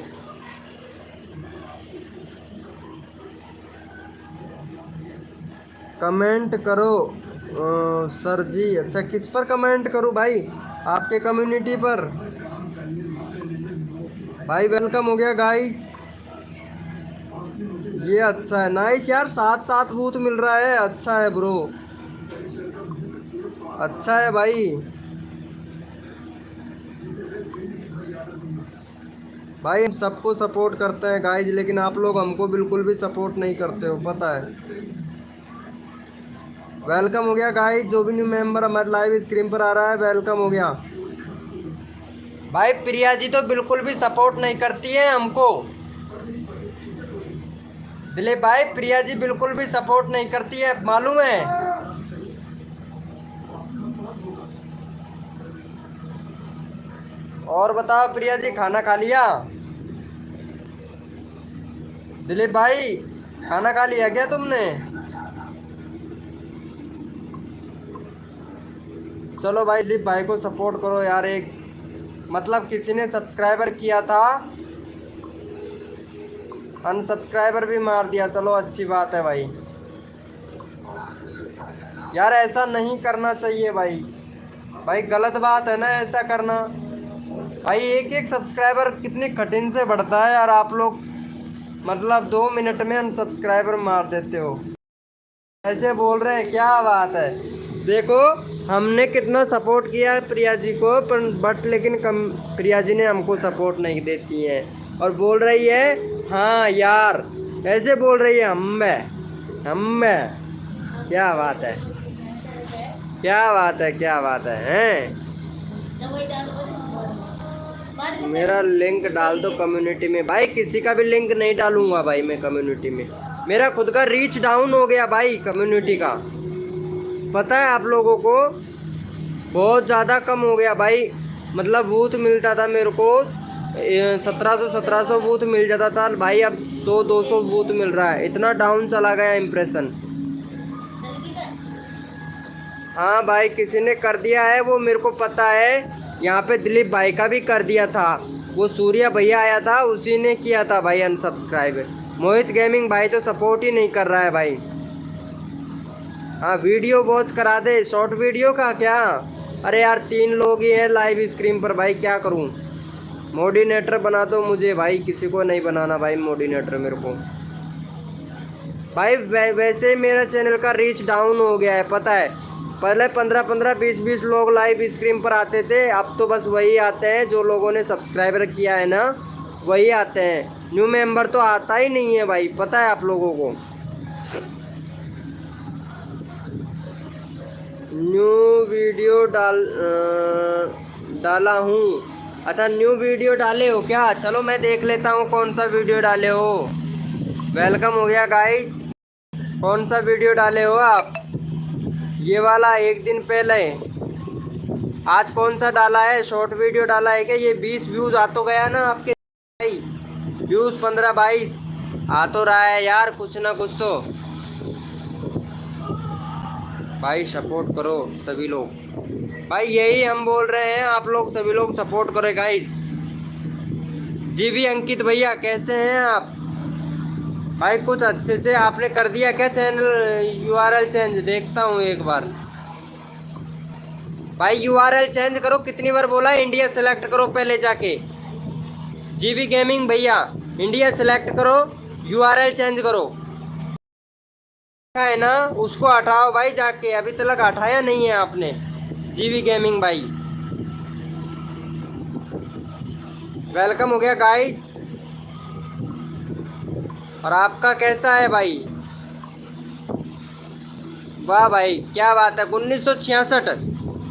कमेंट करो सर जी। अच्छा किस पर कमेंट करूं भाई? आपके कम्युनिटी पर भाई वेलकम हो गया गाइस। ये अच्छा है, नाइस यार, 7 बूथ मिल रहा है, अच्छा है ब्रो, अच्छा है भाई। भाई हम सबको सपोर्ट करते हैं गाइस, लेकिन आप लोग हमको बिल्कुल भी सपोर्ट नहीं करते हो, पता है। वेलकम हो गया गाइस, जो भी न्यू मेंबर हमारे लाइव स्क्रीन पर आ रहा है वेलकम हो गया। भाई प्रिया जी तो बिल्कुल भी सपोर्ट नहीं करती है हमको। दिलीप भाई प्रिया जी बिल्कुल भी सपोर्ट नहीं करती है, मालूम है। और बताओ प्रिया जी, खाना खा लिया? दिलीप भाई खाना खा लिया क्या तुमने? चलो भाई दिलीप भाई को सपोर्ट करो यार। एक मतलब किसी ने सब्सक्राइबर किया था, अनसब्सक्राइबर भी मार दिया, चलो अच्छी बात है भाई। यार ऐसा नहीं करना चाहिए भाई, भाई गलत बात है ना ऐसा करना। भाई एक सब्सक्राइबर कितनी कठिन से बढ़ता है यार, आप लोग मतलब 2 मिनट में अनसब्सक्राइबर मार देते हो। ऐसे बोल रहे हैं, क्या बात है। देखो हमने कितना सपोर्ट किया प्रिया जी को, पर बट लेकिन कम प्रिया जी ने हमको सपोर्ट नहीं देती है, और बोल रही है हाँ यार, ऐसे बोल रही है हम क्या बात है, क्या बात है, क्या बात है, हैं? मेरा लिंक डाल दो कम्युनिटी में। भाई किसी का भी लिंक नहीं डालूंगा भाई मैं कम्युनिटी में, मेरा खुद का रीच डाउन हो गया भाई कम्युनिटी का, पता है आप लोगों को, बहुत ज़्यादा कम हो गया भाई। मतलब बूथ मिलता था मेरे को 1700 बूथ मिल जाता था भाई, अब 100-200 बूथ मिल रहा है, इतना डाउन चला गया इम्प्रेशन। हाँ भाई किसी ने कर दिया है, वो मेरे को पता है। यहाँ पे दिलीप भाई का भी कर दिया था, वो सूर्या भैया आया था उसी ने किया था भाई अनसब्सक्राइब। मोहित गेमिंग भाई तो सपोर्ट ही नहीं कर रहा है भाई। हाँ वीडियो वॉच करा दे, शॉर्ट वीडियो का क्या? अरे यार 3 लोग ही हैं लाइव स्क्रीन पर भाई, क्या करूँ? मोडिनेटर बना दो मुझे भाई, किसी को नहीं बनाना भाई मोडिनेटर मेरे को भाई। वैसे मेरा चैनल का रीच डाउन हो गया है, पता है। पहले 15-15 20-20 लोग लाइव स्क्रीन पर आते थे, अब तो बस वही आते हैं जो लोगों ने सब्सक्राइबर किया है ना, वही आते हैं। न्यू मेंबर तो आता ही नहीं है भाई, पता है आप लोगों को। न्यू वीडियो डाला हूँ। अच्छा न्यू वीडियो डाले हो क्या? चलो मैं देख लेता हूँ कौन सा वीडियो डाले हो। वेलकम हो गया गाइस, कौन सा वीडियो डाले हो आप? ये वाला 1 दिन पहले। आज कौन सा डाला है? शॉर्ट वीडियो डाला है क्या? ये 20 व्यूज़ आ तो गया ना आपके भाई, व्यूज़ 15-22 आ तो रहा है यार, कुछ ना कुछ तो। भाई सपोर्ट करो सभी लोग, भाई यही हम बोल रहे हैं, आप लोग सभी लोग सपोर्ट करें गाइस। जी भी अंकित भैया कैसे हैं आप? भाई कुछ अच्छे से आपने कर दिया क्या चैनल URL चेंज? देखता हूँ एक बार भाई, URL चेंज करो। कितनी बार बोला इंडिया सेलेक्ट करो पहले जाके। जीवी गेमिंग भैया इंडिया सेलेक्ट करो, URL चेंज करो है ना, उसको हटाओ भाई जाके, अभी तक हटाया नहीं है आपने। जीवी गेमिंग भाई वेलकम हो गया गाइस। और आपका कैसा है भाई? वाह भाई क्या बात है, 1966।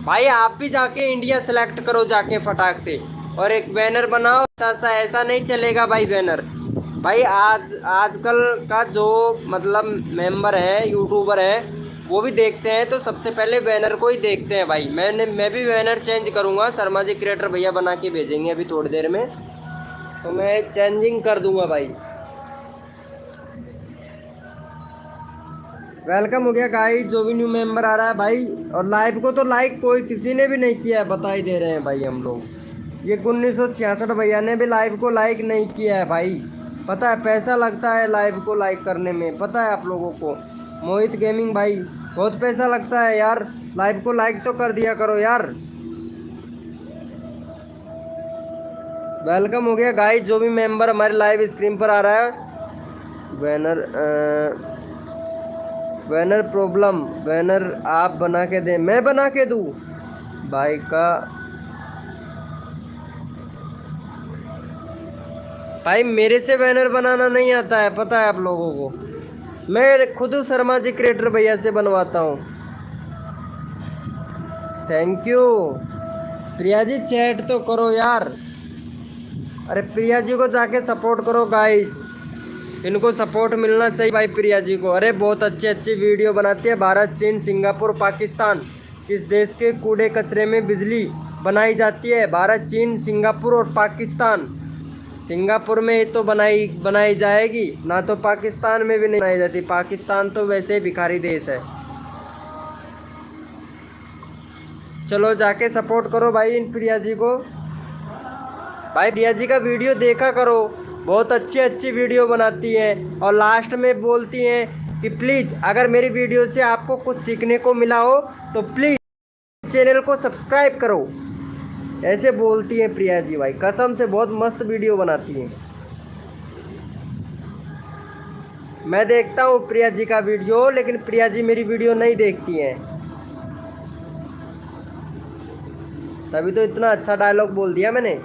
भाई आप भी जाके इंडिया सेलेक्ट करो जाके फटाक से, और एक बैनर बनाओ। ऐसा नहीं चलेगा भाई बैनर। भाई आजकल का जो मतलब मेंबर है, यूट्यूबर है, वो भी देखते हैं तो सबसे पहले बैनर को ही देखते हैं भाई। मैं भी बैनर चेंज करूँगा, शर्मा जी क्रिएटर भैया बना के भेजेंगे अभी थोड़ी देर में, तो मैं चेंजिंग कर दूंगा भाई। वेलकम हो गया गाइस, जो भी न्यू मेंबर आ रहा है भाई। और लाइव को तो लाइक कोई किसी ने भी नहीं किया है, बता ही दे रहे हैं भाई हम लोग। ये 1966 भैया ने भी लाइव को लाइक नहीं किया है भाई, पता है। पैसा लगता है लाइव को लाइक करने में, पता है आप लोगों को। मोहित गेमिंग भाई बहुत पैसा लगता है यार, लाइव को लाइक तो कर दिया करो यार। वेलकम हो गया गाइस। जो भी मेंबर हमारे लाइव स्क्रीन पर आ रहा है, बैनर प्रॉब्लम, बैनर आप बना के दें, मैं बना के दूं भाई का। भाई मेरे से बैनर बनाना नहीं आता है, पता है आप लोगों को। मैं खुद शर्मा जी क्रिएटर भैया से बनवाता हूँ। Thank you. Priya ji chat तो करो यार। अरे प्रिया जी को जाके सपोर्ट करो गाइस, इनको सपोर्ट मिलना चाहिए भाई प्रिया जी को। अरे बहुत अच्छी अच्छी वीडियो बनाती है। भारत, चीन, सिंगापुर, पाकिस्तान, किस देश के कूड़े कचरे में बिजली बनाई जाती है? भारत, चीन, सिंगापुर और पाकिस्तान। सिंगापुर में ही तो बनाई जाएगी ना, तो पाकिस्तान में भी नहीं बनाई जाती। पाकिस्तान तो वैसे ही भिखारी देश है। चलो जाके सपोर्ट करो भाई इन प्रिया जी को। भाई प्रिया जी का वीडियो देखा करो, बहुत अच्छी अच्छी वीडियो बनाती हैं और लास्ट में बोलती हैं कि प्लीज़ अगर मेरी वीडियो से आपको कुछ सीखने को मिला हो तो प्लीज़ चैनल को सब्सक्राइब करो। ऐसे बोलती हैं प्रिया जी भाई, कसम से बहुत मस्त वीडियो बनाती हैं। मैं देखता हूँ प्रिया जी का वीडियो, लेकिन प्रिया जी मेरी वीडियो नहीं देखती हैं। तभी तो इतना अच्छा डायलॉग बोल दिया मैंने।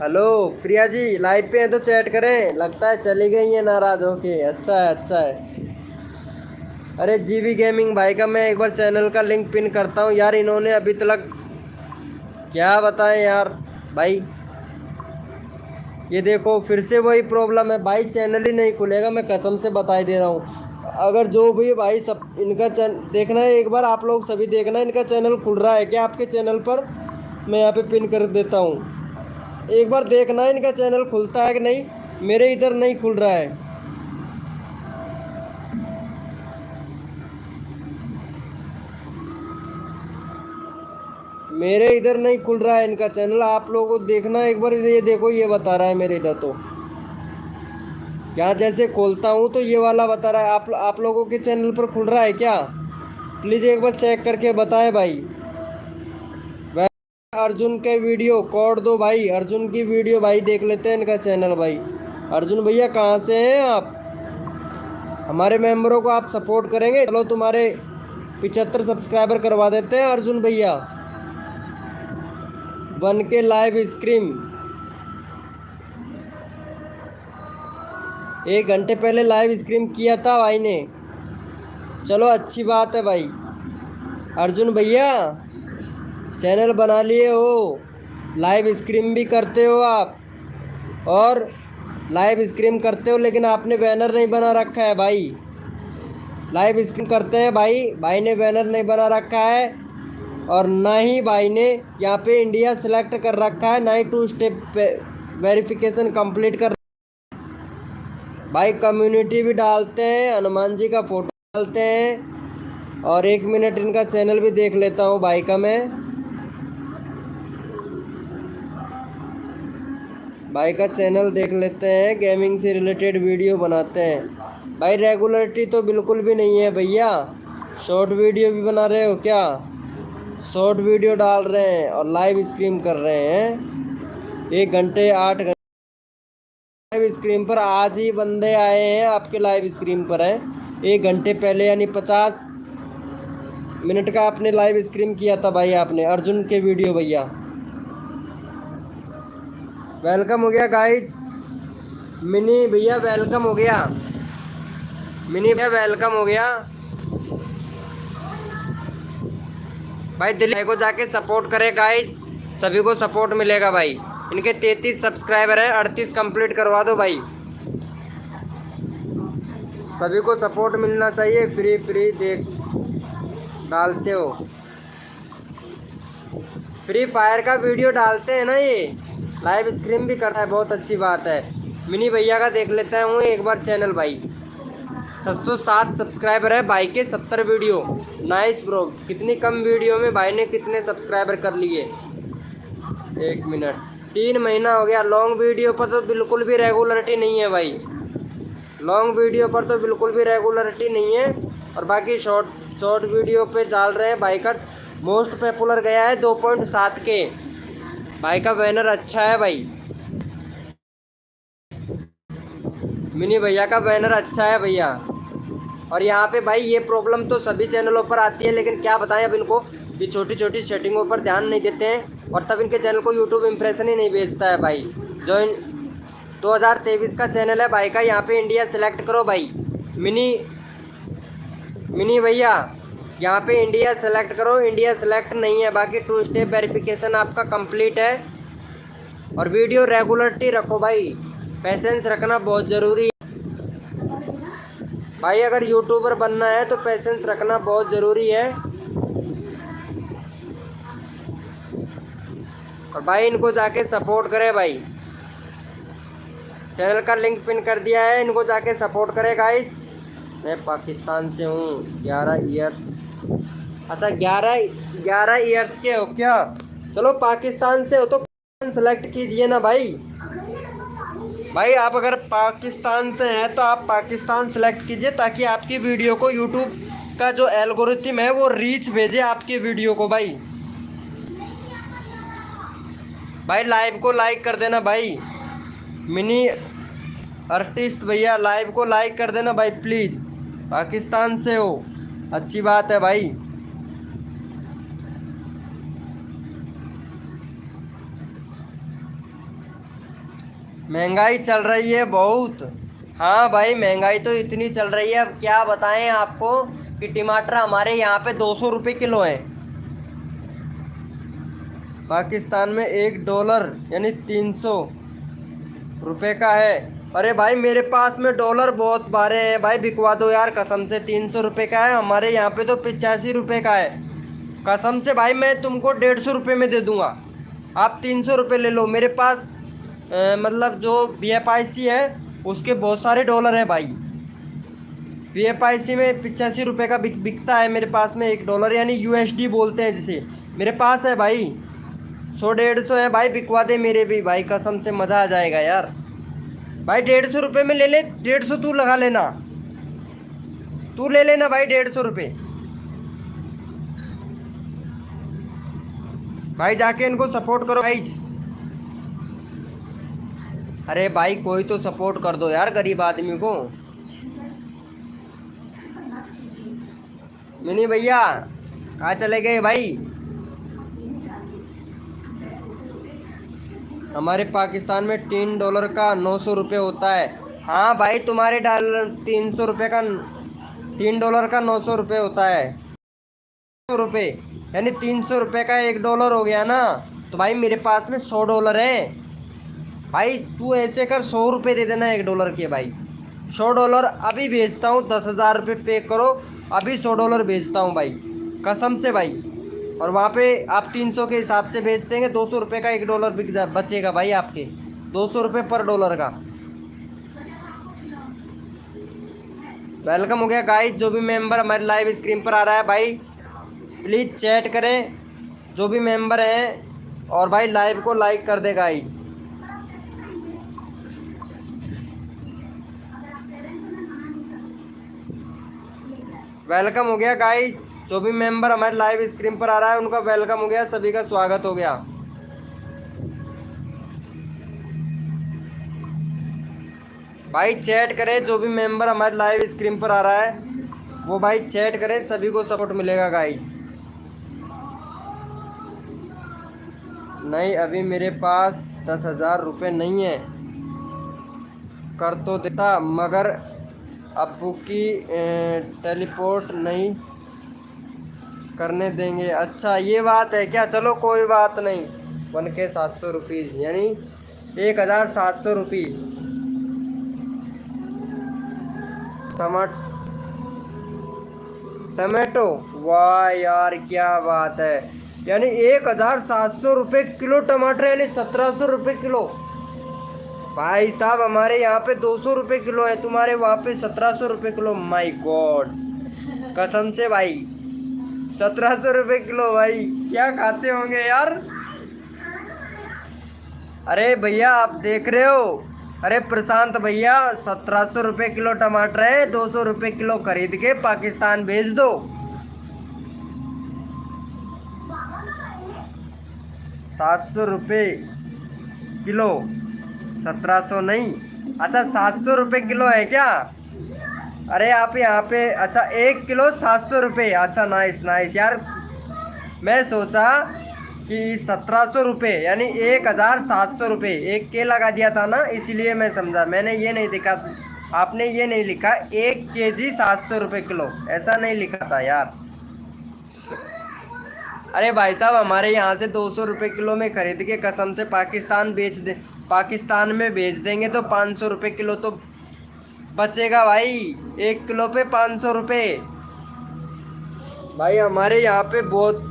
हेलो प्रिया जी, लाइव पे हैं तो चैट करें। लगता है चली गई है नाराज होके। अच्छा है अच्छा है। अरे जीवी गेमिंग भाई का मैं एक बार चैनल का लिंक पिन करता हूँ यार। इन्होंने अभी तक क्या बताएं यार भाई। ये देखो फिर से वही प्रॉब्लम है भाई, चैनल ही नहीं खुलेगा, मैं कसम से बताई दे रहा हूँ। अगर जो भी भाई सब इनका देखना है, एक बार आप लोग सभी देखना इनका चैनल खुल रहा है क्या आपके चैनल पर। मैं यहाँ पे पिन कर देता हूँ, एक बार देखना इनका चैनल खुलता है कि नहीं। मेरे इधर नहीं खुल रहा है। मेरे इधर नहीं खुल रहा है इनका चैनल, आप लोगों को देखना एक बार। ये देखो ये बता रहा है मेरे इधर, तो यहाँ जैसे खोलता हूँ तो ये वाला बता रहा है। आप लोगों के चैनल पर खुल रहा है क्या? प्लीज़ एक बार चेक करके बताएं भाई। अर्जुन के वीडियो कोड दो भाई, अर्जुन की वीडियो भाई देख लेते हैं इनका चैनल भाई। अर्जुन भैया कहाँ से हैं आप? हमारे मेंबरों को आप सपोर्ट करेंगे? चलो तुम्हारे 75 सब्सक्राइबर करवा देते हैं अर्जुन भैया। बन के लाइव स्ट्रीम 1 घंटे पहले लाइव स्ट्रीम किया था भाई ने। चलो अच्छी बात है भाई। अर्जुन भैया चैनल बना लिए हो, लाइव स्ट्रीम भी करते हो आप, और लाइव स्ट्रीम करते हो लेकिन आपने बैनर नहीं बना रखा है भाई। लाइव स्ट्रीम करते हैं भाई ने बैनर नहीं बना रखा है, और ना ही भाई ने यहाँ पे इंडिया सेलेक्ट कर रखा है, ना ही 2 स्टेप वेरिफिकेशन कंप्लीट कर। भाई कम्युनिटी भी डालते हैं, हनुमान जी का फोटो डालते हैं, और 1 मिनट इनका चैनल भी देख लेता हूँ भाई का मैं। भाई का चैनल देख लेते हैं, गेमिंग से रिलेटेड वीडियो बनाते हैं भाई। रेगुलरिटी तो बिल्कुल भी नहीं है भैया। शॉर्ट वीडियो भी बना रहे हो क्या? शॉर्ट वीडियो डाल रहे हैं और लाइव स्ट्रीम कर रहे हैं 1 घंटे 8 घंटे लाइव स्ट्रीम पर। आज ही बंदे आए हैं आपके लाइव स्ट्रीम पर हैं 1 घंटे पहले, यानी 50 मिनट का आपने लाइव स्ट्रीम किया था भाई आपने अर्जुन के वीडियो भैया। वेलकम हो गया गाइज। मिनी भैया वेलकम हो गया, मिनी भैया वेलकम हो गया भाई। दिल्ली को जाके सपोर्ट करे गाइज, सभी को सपोर्ट मिलेगा भाई। इनके 33 सब्सक्राइबर हैं, 38 कंप्लीट करवा दो भाई। सभी को सपोर्ट मिलना चाहिए। फ्री देख डालते हो, फ्री फायर का वीडियो डालते हैं ना, ये लाइव स्ट्रीम भी करता है, बहुत अच्छी बात है। मिनी भैया का देख लेता हूँ एक बार चैनल भाई। 707 सब्सक्राइबर है भाई के, 70 वीडियो। नाइस ब्रो, कितनी कम वीडियो में भाई ने कितने सब्सक्राइबर कर लिए। 1 मिनट, 3 महीना हो गया। लॉन्ग वीडियो पर तो बिल्कुल भी रेगुलरिटी नहीं है भाई, लॉन्ग वीडियो पर तो बिल्कुल भी रेगुलरिटी नहीं है। और बाकी शॉर्ट शॉर्ट वीडियो पे डाल रहे हैं। भाई का मोस्ट पॉपुलर गया है 2.7 के। भाई का बैनर अच्छा है भाई, मिनी भैया का बैनर अच्छा है भैया। और यहाँ पे भाई ये प्रॉब्लम तो सभी चैनलों पर आती है, लेकिन क्या बताएं अब इनको कि छोटी छोटी सेटिंगों पर ध्यान नहीं देते हैं और तब इनके चैनल को यूट्यूब इम्प्रेशन ही नहीं भेजता है भाई। जो 2023 का चैनल है भाई का, यहाँ पे इंडिया सेलेक्ट करो भाई। मिनी भैया यहाँ पे इंडिया सेलेक्ट करो, इंडिया सेलेक्ट नहीं है। बाकी 2 स्टेप वेरिफिकेशन आपका कंप्लीट है। और वीडियो रेगुलरिटी रखो भाई, पेशेंस रखना बहुत ज़रूरी है भाई। अगर यूट्यूबर बनना है तो पेशेंस रखना बहुत ज़रूरी है। और भाई इनको जाके सपोर्ट करें भाई, चैनल का लिंक पिन कर दिया है, इनको जाके सपोर्ट करें गाइस। मैं पाकिस्तान से हूँ, 11 ईयर्स। अच्छा 11 ईयर्स के हो क्या? चलो पाकिस्तान से हो तो सेलेक्ट कीजिए ना भाई। भाई आप अगर पाकिस्तान से हैं तो आप पाकिस्तान सेलेक्ट कीजिए, ताकि आपकी वीडियो को यूट्यूब का जो एल्गोरिथम है वो रीच भेजे आपकी वीडियो को भाई। भाई लाइव को लाइक कर देना भाई, मिनी आर्टिस्ट भैया लाइव को लाइक कर देना भाई प्लीज़। पाकिस्तान से हो, अच्छी बात है भाई। महंगाई चल रही है बहुत। हाँ भाई महंगाई तो इतनी चल रही है, अब क्या बताएं आपको कि टमाटर हमारे यहाँ पे 200 रुपये किलो हैं। पाकिस्तान में $1 यानी 300 रुपये का है। अरे भाई मेरे पास में डॉलर बहुत बारे हैं भाई, बिकवा दो यार कसम से। 300 रुपये का है, हमारे यहाँ पे तो 85 रुपये का है। कसम से भाई मैं तुमको 150 रुपये में दे दूँगा, आप 300 रुपये ले लो। मेरे पास मतलब जो BFIC है उसके बहुत सारे डॉलर हैं भाई। BFIC में 85 रुपये का बिकता है मेरे पास में $1, यानी USD बोलते हैं जिसे। मेरे पास है भाई 100-150 है भाई, बिकवा दे मेरे भी भाई, कसम से मज़ा आ जाएगा यार भाई। 150 रुपये में ले ले, 150 तू लगा लेना, तू ले लेना भाई 150 रुपये। भाई जाके इनको सपोर्ट करो भाई। अरे भाई कोई तो सपोर्ट कर दो यार गरीब आदमी को। मिनी भैया कहाँ चले गए भाई? हमारे पाकिस्तान में $3 का 900 रुपये होता है। हाँ भाई तुम्हारे डॉलर 300 रुपये का, $3 का 900 रुपये होता है। 100 रुपये यानी 300 रुपये का $1 हो गया ना। तो भाई मेरे पास में $100 है भाई। तू ऐसे कर 100 रुपये दे देना $1 के भाई। $100 अभी भेजता हूँ, 10,000 रुपये पे करो, अभी $100 भेजता हूँ भाई कसम से भाई। और वहाँ पे आप 300 के हिसाब से भेज देंगे, 200 रुपये का $1 बचेगा भाई आपके, 200 रुपये पर डॉलर का। वेलकम हो गया गाइस। जो भी मेंबर हमारे लाइव स्क्रीन पर आ रहा है भाई प्लीज़ चैट करें जो भी मेंबर हैं, और भाई लाइव को लाइक कर दे गाइस। वेलकम हो गया गाइस। जो भी मेंबर हमारे लाइव स्क्रीन पर आ रहा है उनका वेलकम हो गया, सभी का स्वागत हो गया। भाई चैट करें, जो भी मेंबर हमारे लाइव स्क्रीन पर आ रहा है वो भाई चैट करें, सभी को सपोर्ट मिलेगा गाइस। नहीं अभी मेरे पास 10,000 रुपये नहीं है, कर तो देता मगर अब्बू की टेलीपोर्ट नहीं करने देंगे। अच्छा ये बात है क्या? चलो कोई बात नहीं। 1K 700 रुपीज़ यानी 1,700 रुपीज़। टमाटो वाह यार क्या बात है, यानी 1,700 रुपये किलो टमाटर, यानी 1,700 रुपये किलो। भाई साहब हमारे यहाँ पे 200 रुपये किलो है, तुम्हारे वहाँ पे 1,700 रुपये किलो। माय गॉड कसम से भाई 1,700 रुपये किलो। भाई क्या खाते होंगे यार। अरे भैया आप देख रहे हो अरे प्रशांत भैया 1700 रुपये किलो टमाटर है, 200 रुपये किलो खरीद के पाकिस्तान भेज दो। 700 रुपये किलो, 1700 नहीं। अच्छा 700 रुपये किलो है क्या? अरे आप यहाँ पे अच्छा 1 किलो 700 रुपये। अच्छा नाइस नाइस यार, मैं सोचा कि 1700 रुपये यानी 1700 रुपये, एक के लगा दिया था ना, इसीलिए मैं समझा। मैंने ये नहीं देखा, आपने ये नहीं लिखा 1 kg 700 रुपये किलो, ऐसा नहीं लिखा था यार। अरे भाई साहब हमारे यहाँ से 200 रुपये किलो में खरीद के कसम से पाकिस्तान पाकिस्तान में भेज देंगे तो 500 रुपये किलो तो बचेगा भाई। 1 किलो पे 500 रुपये भाई, हमारे यहाँ पे बहुत।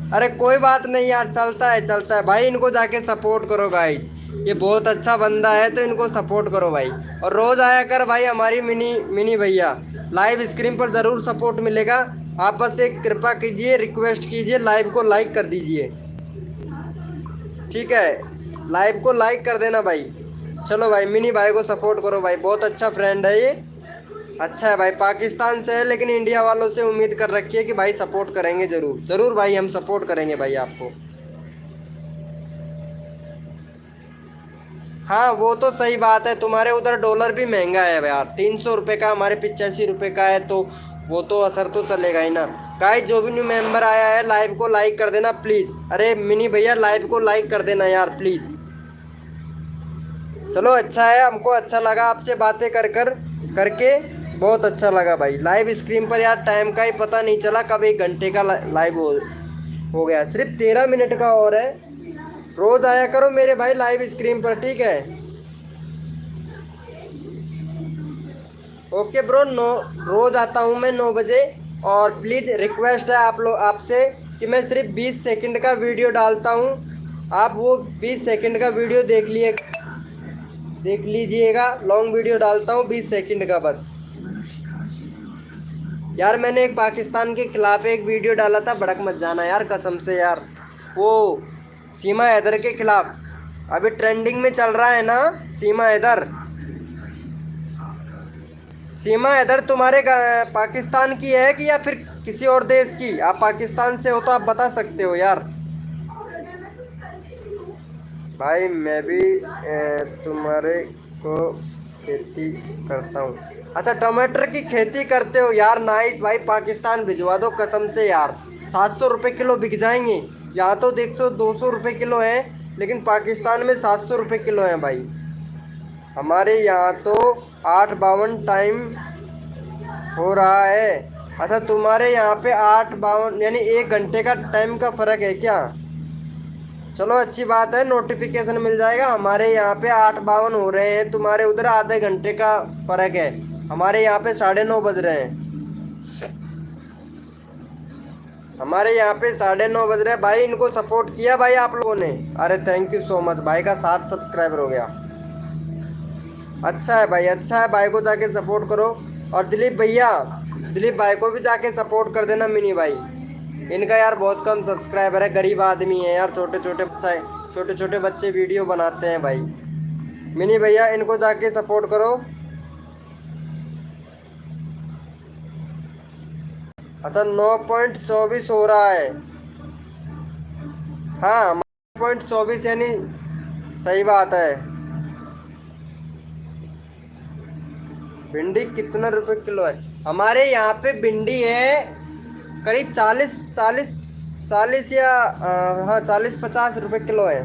अरे कोई बात नहीं यार, चलता है भाई। इनको जाके सपोर्ट करो गाइस, ये बहुत अच्छा बंदा है तो इनको सपोर्ट करो भाई। और रोज़ आया कर भाई हमारी मिनी भैया, लाइव स्क्रीन पर ज़रूर सपोर्ट मिलेगा। आप बस एक कृपा कीजिए, रिक्वेस्ट कीजिए, लाइव को लाइक कर दीजिए, ठीक है? लाइव को लाइक कर देना भाई। चलो भाई मिनी भाई को सपोर्ट करो भाई, बहुत अच्छा फ्रेंड है ये, अच्छा है भाई। पाकिस्तान से है लेकिन इंडिया वालों से उम्मीद कर रखी है कि भाई सपोर्ट करेंगे, ज़रूर ज़रूर भाई, हम सपोर्ट करेंगे भाई आपको। हाँ वो तो सही बात है, तुम्हारे उधर डॉलर भी महंगा है यार, 300 रुपये का, हमारे 85 रुपये का है, तो वो तो असर तो चलेगा ही ना। गाइस जो भी न्यू मेंबर आया है लाइव को लाइक कर देना प्लीज़। अरे मिनी भैया लाइव को लाइक कर देना यार प्लीज़। चलो अच्छा है, हमको अच्छा लगा आपसे बातें करके बहुत अच्छा लगा भाई। लाइव स्क्रीन पर यार टाइम का ही पता नहीं चला, कब 1 घंटे का लाइव हो गया, सिर्फ 13 मिनट का और है। रोज़ आया करो मेरे भाई लाइव स्क्रीन पर, ठीक है? ओके ब्रो, रोज़ आता हूँ मैं 9 बजे। और प्लीज़ रिक्वेस्ट है आपसे कि मैं सिर्फ 20 सेकंड का वीडियो डालता हूँ, आप वो 20 सेकंड का वीडियो देख लीजिएगा। लॉन्ग वीडियो डालता हूँ 20 सेकंड का बस। यार मैंने एक पाकिस्तान के खिलाफ एक वीडियो डाला था, भड़क मत जाना यार कसम से यार, वो सीमा हैदर के खिलाफ अभी ट्रेंडिंग में चल रहा है ना। सीमा हैदर तुम्हारे पाकिस्तान की है कि या फिर किसी और देश की? आप पाकिस्तान से हो तो आप बता सकते हो यार। भाई मैं भी तुम्हारे को खेती करता हूँ। अच्छा टमाटर की खेती करते हो यार, नाइस भाई, पाकिस्तान भिजवा दो कसम से यार, 700 रुपये किलो बिक जाएंगे। यहाँ तो 200 रुपये किलो हैं, लेकिन पाकिस्तान में 700 रुपये किलो हैं भाई। हमारे यहाँ तो 8:52 टाइम हो रहा है। अच्छा तुम्हारे यहाँ पे 8:52 यानी 1 घंटे का टाइम का फ़र्क है क्या? चलो अच्छी बात है, नोटिफिकेशन मिल जाएगा। हमारे यहाँ पे 8:52 हो रहे हैं, तुम्हारे उधर आधे घंटे का फ़र्क है। हमारे यहाँ पे 9:30 बज रहे हैं, हमारे यहाँ पे 9:30 बज रहे हैं भाई। इनको सपोर्ट किया भाई आप लोगों ने? अरे थैंक यू सो मच, भाई का 7 सब्सक्राइबर हो गया, अच्छा है भाई, अच्छा है। भाई को जाके सपोर्ट करो। और दिलीप भाई को भी जाके सपोर्ट कर देना मिनी भाई। इनका यार बहुत कम सब्सक्राइबर है, गरीब आदमी है यार, छोटे छोटे बच्चे वीडियो बनाते हैं भाई। मिनी भैया इनको जाके सपोर्ट करो। अच्छा 9.24 हो रहा है, हाँ 9.24 यानी सही बात है। भिंडी कितना रुपए किलो है? हमारे यहाँ पे भिंडी है करीब 40 या हाँ 40-50 रुपए किलो है।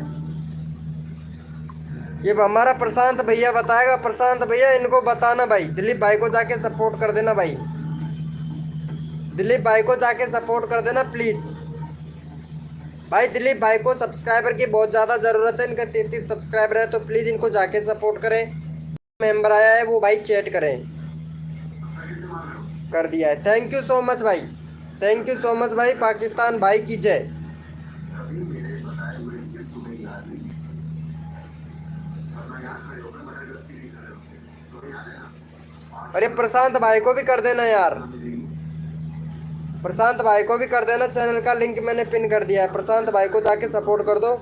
ये हमारा प्रशांत भैया बताएगा। प्रशांत भैया इनको बताना भाई, दिलीप भाई को जाके सपोर्ट कर देना भाई, दिलीप भाई को जाके सपोर्ट कर देना प्लीज़ भाई। दिलीप भाई को सब्सक्राइबर की बहुत ज़्यादा ज़रूरत है, इनका 33 सब्सक्राइबर है, तो प्लीज़ इनको जाके सपोर्ट करें। मेंबर आया है वो भाई चैट करें, कर दिया है। थैंक यू सो मच भाई, थैंक यू सो मच भाई। पाकिस्तान भाई की जय। अरे प्रशांत भाई को भी कर देना यार। प्रशांत भाई को भी कर देना, चैनल का लिंक मैंने पिन कर दिया है। प्रशांत भाई को जाके सपोर्ट कर दो।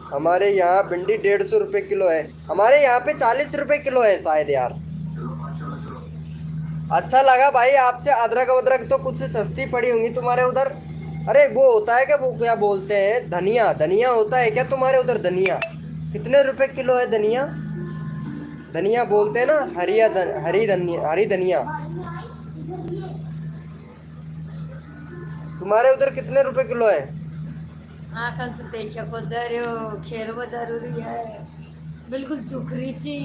हमारे यहाँ भिंडी 150 रुपये किलो है, हमारे यहाँ पे 40 रुपये किलो है शायद यार। अच्छा लगा भाई आपसे। अदरक वदरक तो कुछ सस्ती पड़ी होंगी तुम्हारे उधर। अरे वो होता है क्या, वो क्या बोलते हैं, धनिया, धनिया होता है क्या तुम्हारे उधर? धनिया कितने रुपए किलो है? धनिया, धनिया बोलते हैं ना, हरी धनिया, हरी धनिया। तुम्हारे उधर कितने रुपए किलो है? आखन से देखो जरो खेल वो जरूरी है, बिल्कुल चुक रही थी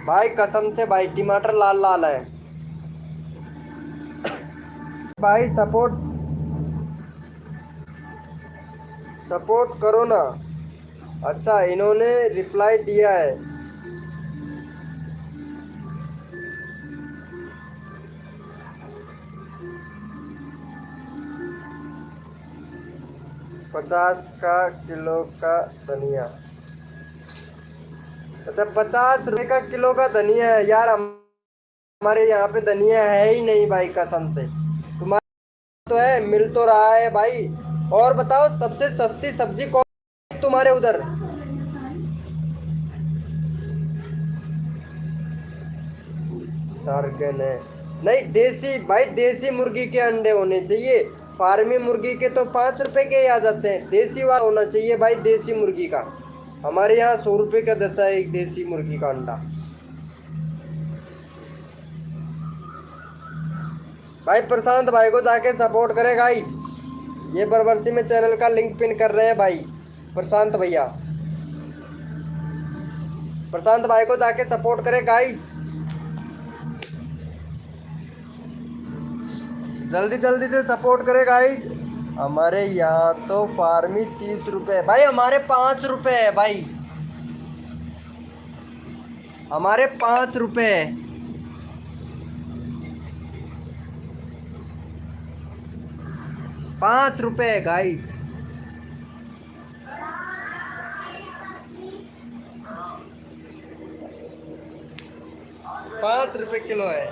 भाई कसम से भाई, टमाटर लाल लाल है भाई। सपोर्ट सपोर्ट करो ना। अच्छा इन्होंने रिप्लाई दिया है। पचास का किलो का धनिया। अच्छा 50 रुपए का किलो का धनिया है यार। हमारे यहाँ पे धनिया है ही नहीं भाई कसम से। तुम्हारे तो है, मिल तो रहा है भाई। और बताओ सबसे सस्ती सब्जी कौन है तुम्हारे उधर? टारगन है नहीं, देसी भाई, देसी मुर्गी के अंडे होने चाहिए। फार्मी मुर्गी के तो 5 रुपए के ही आ जाते हैं, देसी वाला होना चाहिए भाई, देसी मुर्गी का। हमारे यहाँ 100 रुपए का देता है एक देसी मुर्गी का अंडा। भाई प्रशांत भाई को जाके सपोर्ट करे गाइस। ये बरबरसी में चैनल का लिंक पिन कर रहे हैं भाई प्रशांत भैया। प्रशांत भाई को जाके सपोर्ट करे गाइस, जल्दी जल्दी से सपोर्ट करे गाइस। हमारे यहाँ तो फार्मी 30 रुपए भाई, हमारे 5 रुपए है भाई, हमारे 5 रुपए। 5 रुपए गाइस। 5 रुपए किलो है।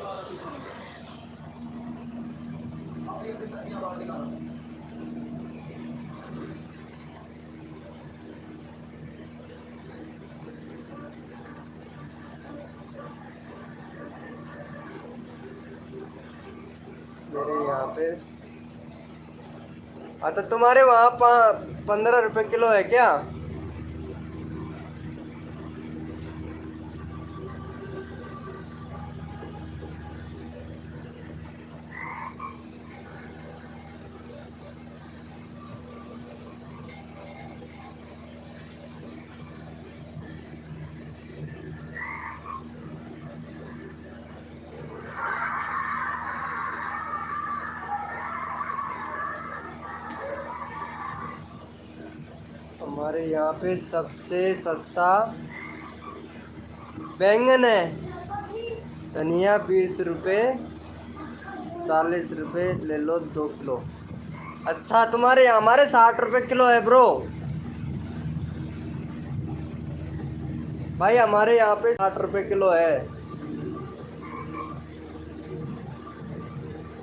मेरे यहाँ पे अच्छा, तुम्हारे वहाँ 15 रुपए किलो है क्या? हमारे यहाँ पे सबसे सस्ता बैंगन है। धनिया 20 रुपए, 40 रुपए ले लो 2 किलो। अच्छा तुम्हारे यहाँ, हमारे 60 रुपए किलो है ब्रो। भाई हमारे यहाँ पे 60 रुपए किलो है।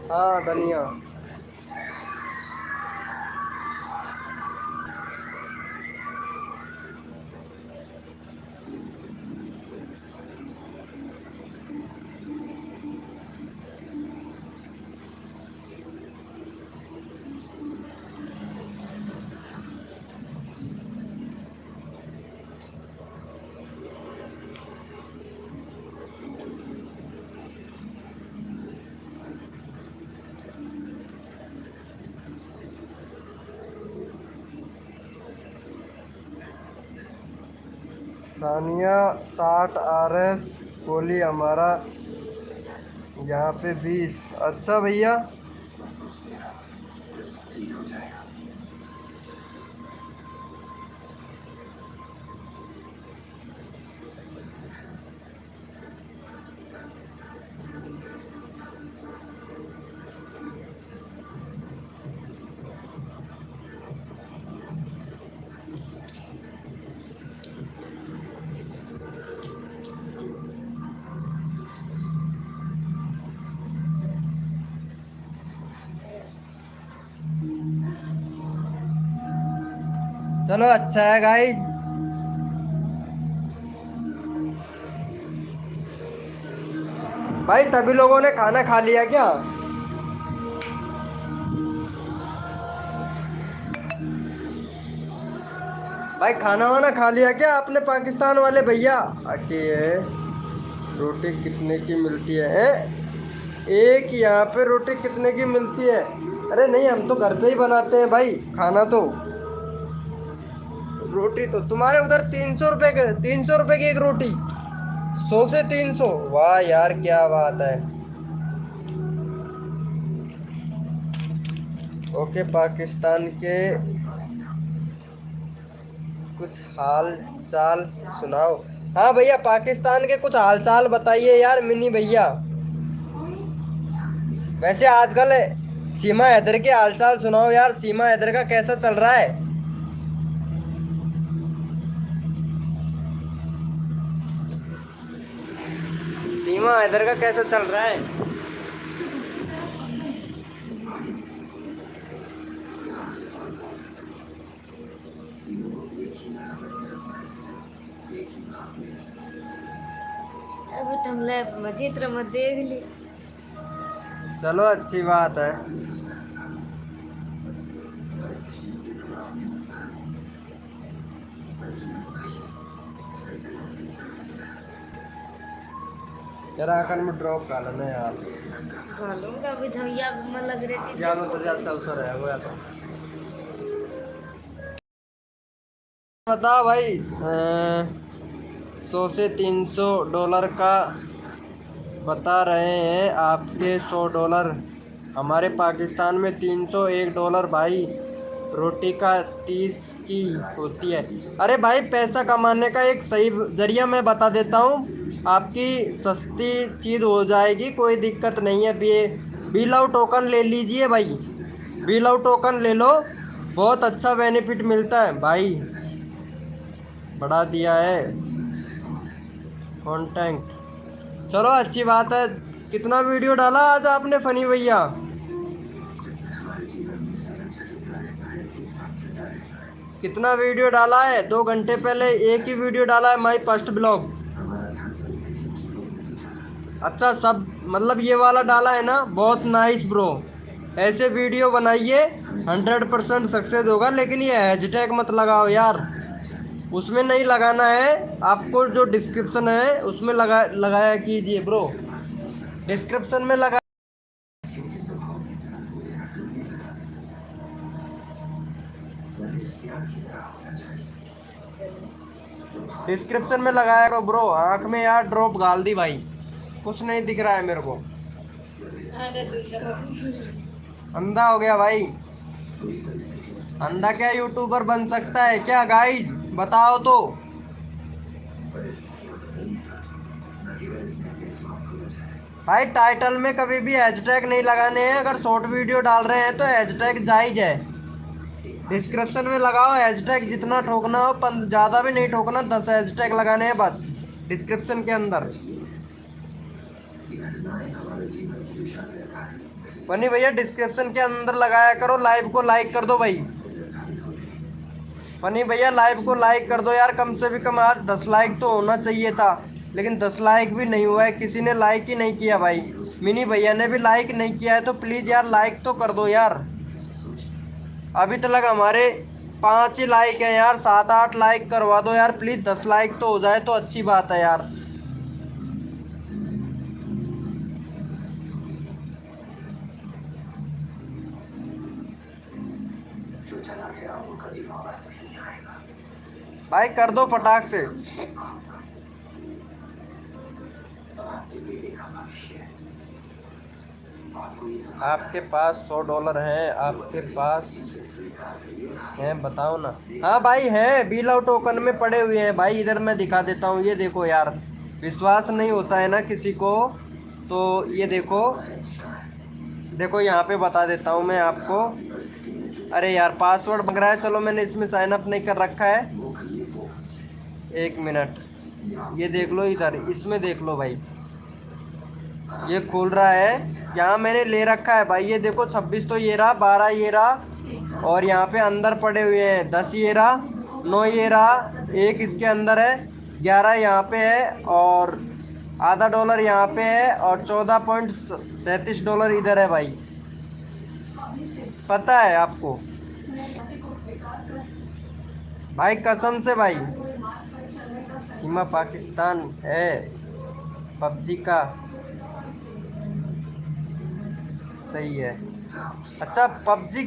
हाँ धनिया। सानिया 60 RS, कोहली हमारा यहाँ पे 20। अच्छा भैया चलो अच्छा है गाइस। भाई सभी लोगों ने खाना खा लिया क्या? भाई खाना वाना खा लिया क्या आपने पाकिस्तान वाले भैया? आके रोटी कितने की मिलती है, एक यहाँ पे रोटी कितने की मिलती है? अरे नहीं, हम तो घर पे ही बनाते हैं भाई खाना तो। रोटी तो तुम्हारे उधर 300 रुपए के, 300 रुपए की एक रोटी, 100 से 300। वाह यार क्या बात है। ओके, पाकिस्तान के कुछ हाल चाल सुनाओ। हाँ भैया, पाकिस्तान के कुछ हाल चाल बताइए यार मिनी भैया। वैसे आजकल सीमा हैदर के हाल चाल सुनाओ यार, सीमा हैदर का कैसा चल रहा है? सीमा हैदर का कैसा चल रहा है? अब तुम ले मजीद रमत देख ली। चलो अच्छी बात है। यार आखिर में ड्रॉप कर लेना यार। घालूंगा अभी धैया में लग रही थी यार तो यार चलता रहेगा यार। तो बता भाई, 100 से 300 डॉलर का बता रहे हैं आपके। 100 डॉलर हमारे पाकिस्तान में 301 डॉलर भाई। रोटी का 30 की होती है। अरे भाई पैसा कमाने का एक सही जरिया मैं बता देता हूँ, आपकी सस्ती चीज़ हो जाएगी, कोई दिक्कत नहीं है। बिलाव टोकन ले लीजिए भाई, बिलाव टोकन ले लो, बहुत अच्छा बेनिफिट मिलता है भाई। बढ़ा दिया है कॉन्टेंट। चलो अच्छी बात है। कितना वीडियो डाला आज आपने फनी भैया? कितना वीडियो डाला है? 2 घंटे पहले एक ही वीडियो डाला है, माई फर्स्ट ब्लॉग। अच्छा, सब मतलब ये वाला डाला है ना? बहुत नाइस ब्रो, ऐसे वीडियो बनाइए, 100% सक्सेस होगा। लेकिन ये हैशटैग मत लगाओ यार, उसमें नहीं लगाना है आपको। जो डिस्क्रिप्शन है उसमें लगाया कीजिए ब्रो, डिस्क्रिप्शन में लगा, डिस्क्रिप्शन में लगाया करो ब्रो। आंख में यार ड्रॉप गाल दी भाई, कुछ नहीं दिख रहा है मेरे को, अरे अंधा हो गया भाई। अंधा क्या यूट्यूबर बन सकता है क्या गाइज, बताओ तो। भाई टाइटल में कभी भी हैशटैग नहीं लगाने हैं। अगर शॉर्ट वीडियो डाल रहे हैं तो हैशटैग जायज है। डिस्क्रिप्शन में लगाओ हैशटैग, जितना ठोकना हो, ज़्यादा भी नहीं ठोकना, 10 हैशटैग लगाने हैं बस डिस्क्रिप्शन के अंदर। बनी भैया डिस्क्रिप्शन के अंदर लगाया करो। लाइव को लाइक कर दो भाई, फनी भैया लाइव को लाइक कर दो यार, कम से भी कम आज 10 लाइक तो होना चाहिए था, लेकिन 10 लाइक भी नहीं हुआ है, किसी ने लाइक ही नहीं किया भाई। मिनी भैया ने भी लाइक नहीं किया है, तो प्लीज़ यार लाइक तो कर दो यार। अभी तक हमारे 5 ही लाइक हैं यार, 7-8 लाइक करवा दो यार प्लीज़, 10 लाइक तो हो जाए तो अच्छी बात है यार। भाई कर दो फटाक से। आपके पास 100 डॉलर हैं, आपके पास हैं बताओ ना। हाँ भाई हैं, बिलाव टोकन में पड़े हुए हैं भाई, इधर मैं दिखा देता हूँ। ये देखो यार, विश्वास नहीं होता है ना किसी को, तो ये देखो, देखो यहाँ पे बता देता हूँ मैं आपको। अरे यार पासवर्ड मांग रहा है, चलो मैंने इसमें साइन अप नहीं कर रखा है, 1 मिनट। ये देख लो इधर, इसमें देख लो भाई, ये खोल रहा है, यहाँ मैंने ले रखा है भाई। ये देखो 26 तो ये रहा, 12 ये रहा, और यहाँ पे अंदर पड़े हुए हैं 10 ये रहा, 9 ये रहा, एक इसके अंदर है, 11 यहाँ पे है और आधा डॉलर यहाँ पे है और $14.37 इधर है भाई। पता है आपको भाई, कसम से भाई। सीमा पाकिस्तान है पबजी का, सही है। अच्छा, पबजी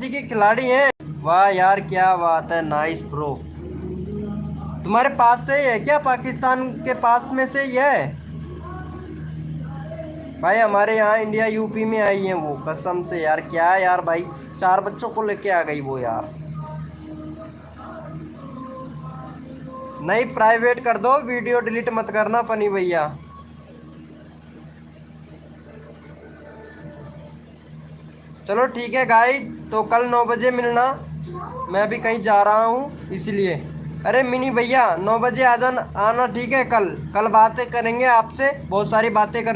के खिलाड़ी हैं। वाह यार, क्या बात है, नाइस ब्रो। तुम्हारे पास से ही है क्या? पाकिस्तान के पास में से ही है भाई? हमारे यहाँ इंडिया यूपी में आई है वो, कसम से यार। क्या यार भाई, 4 बच्चों को लेके आ गई वो यार। नहीं, प्राइवेट कर दो, वीडियो डिलीट मत करना फनी भैया। चलो ठीक है गाइस, तो कल 9 बजे मिलना। मैं अभी कहीं जा रहा हूँ इसलिए। अरे मिनी भैया 9 बजे आ जाना, आना, ठीक है? कल बातें करेंगे आपसे, बहुत सारी बातें कर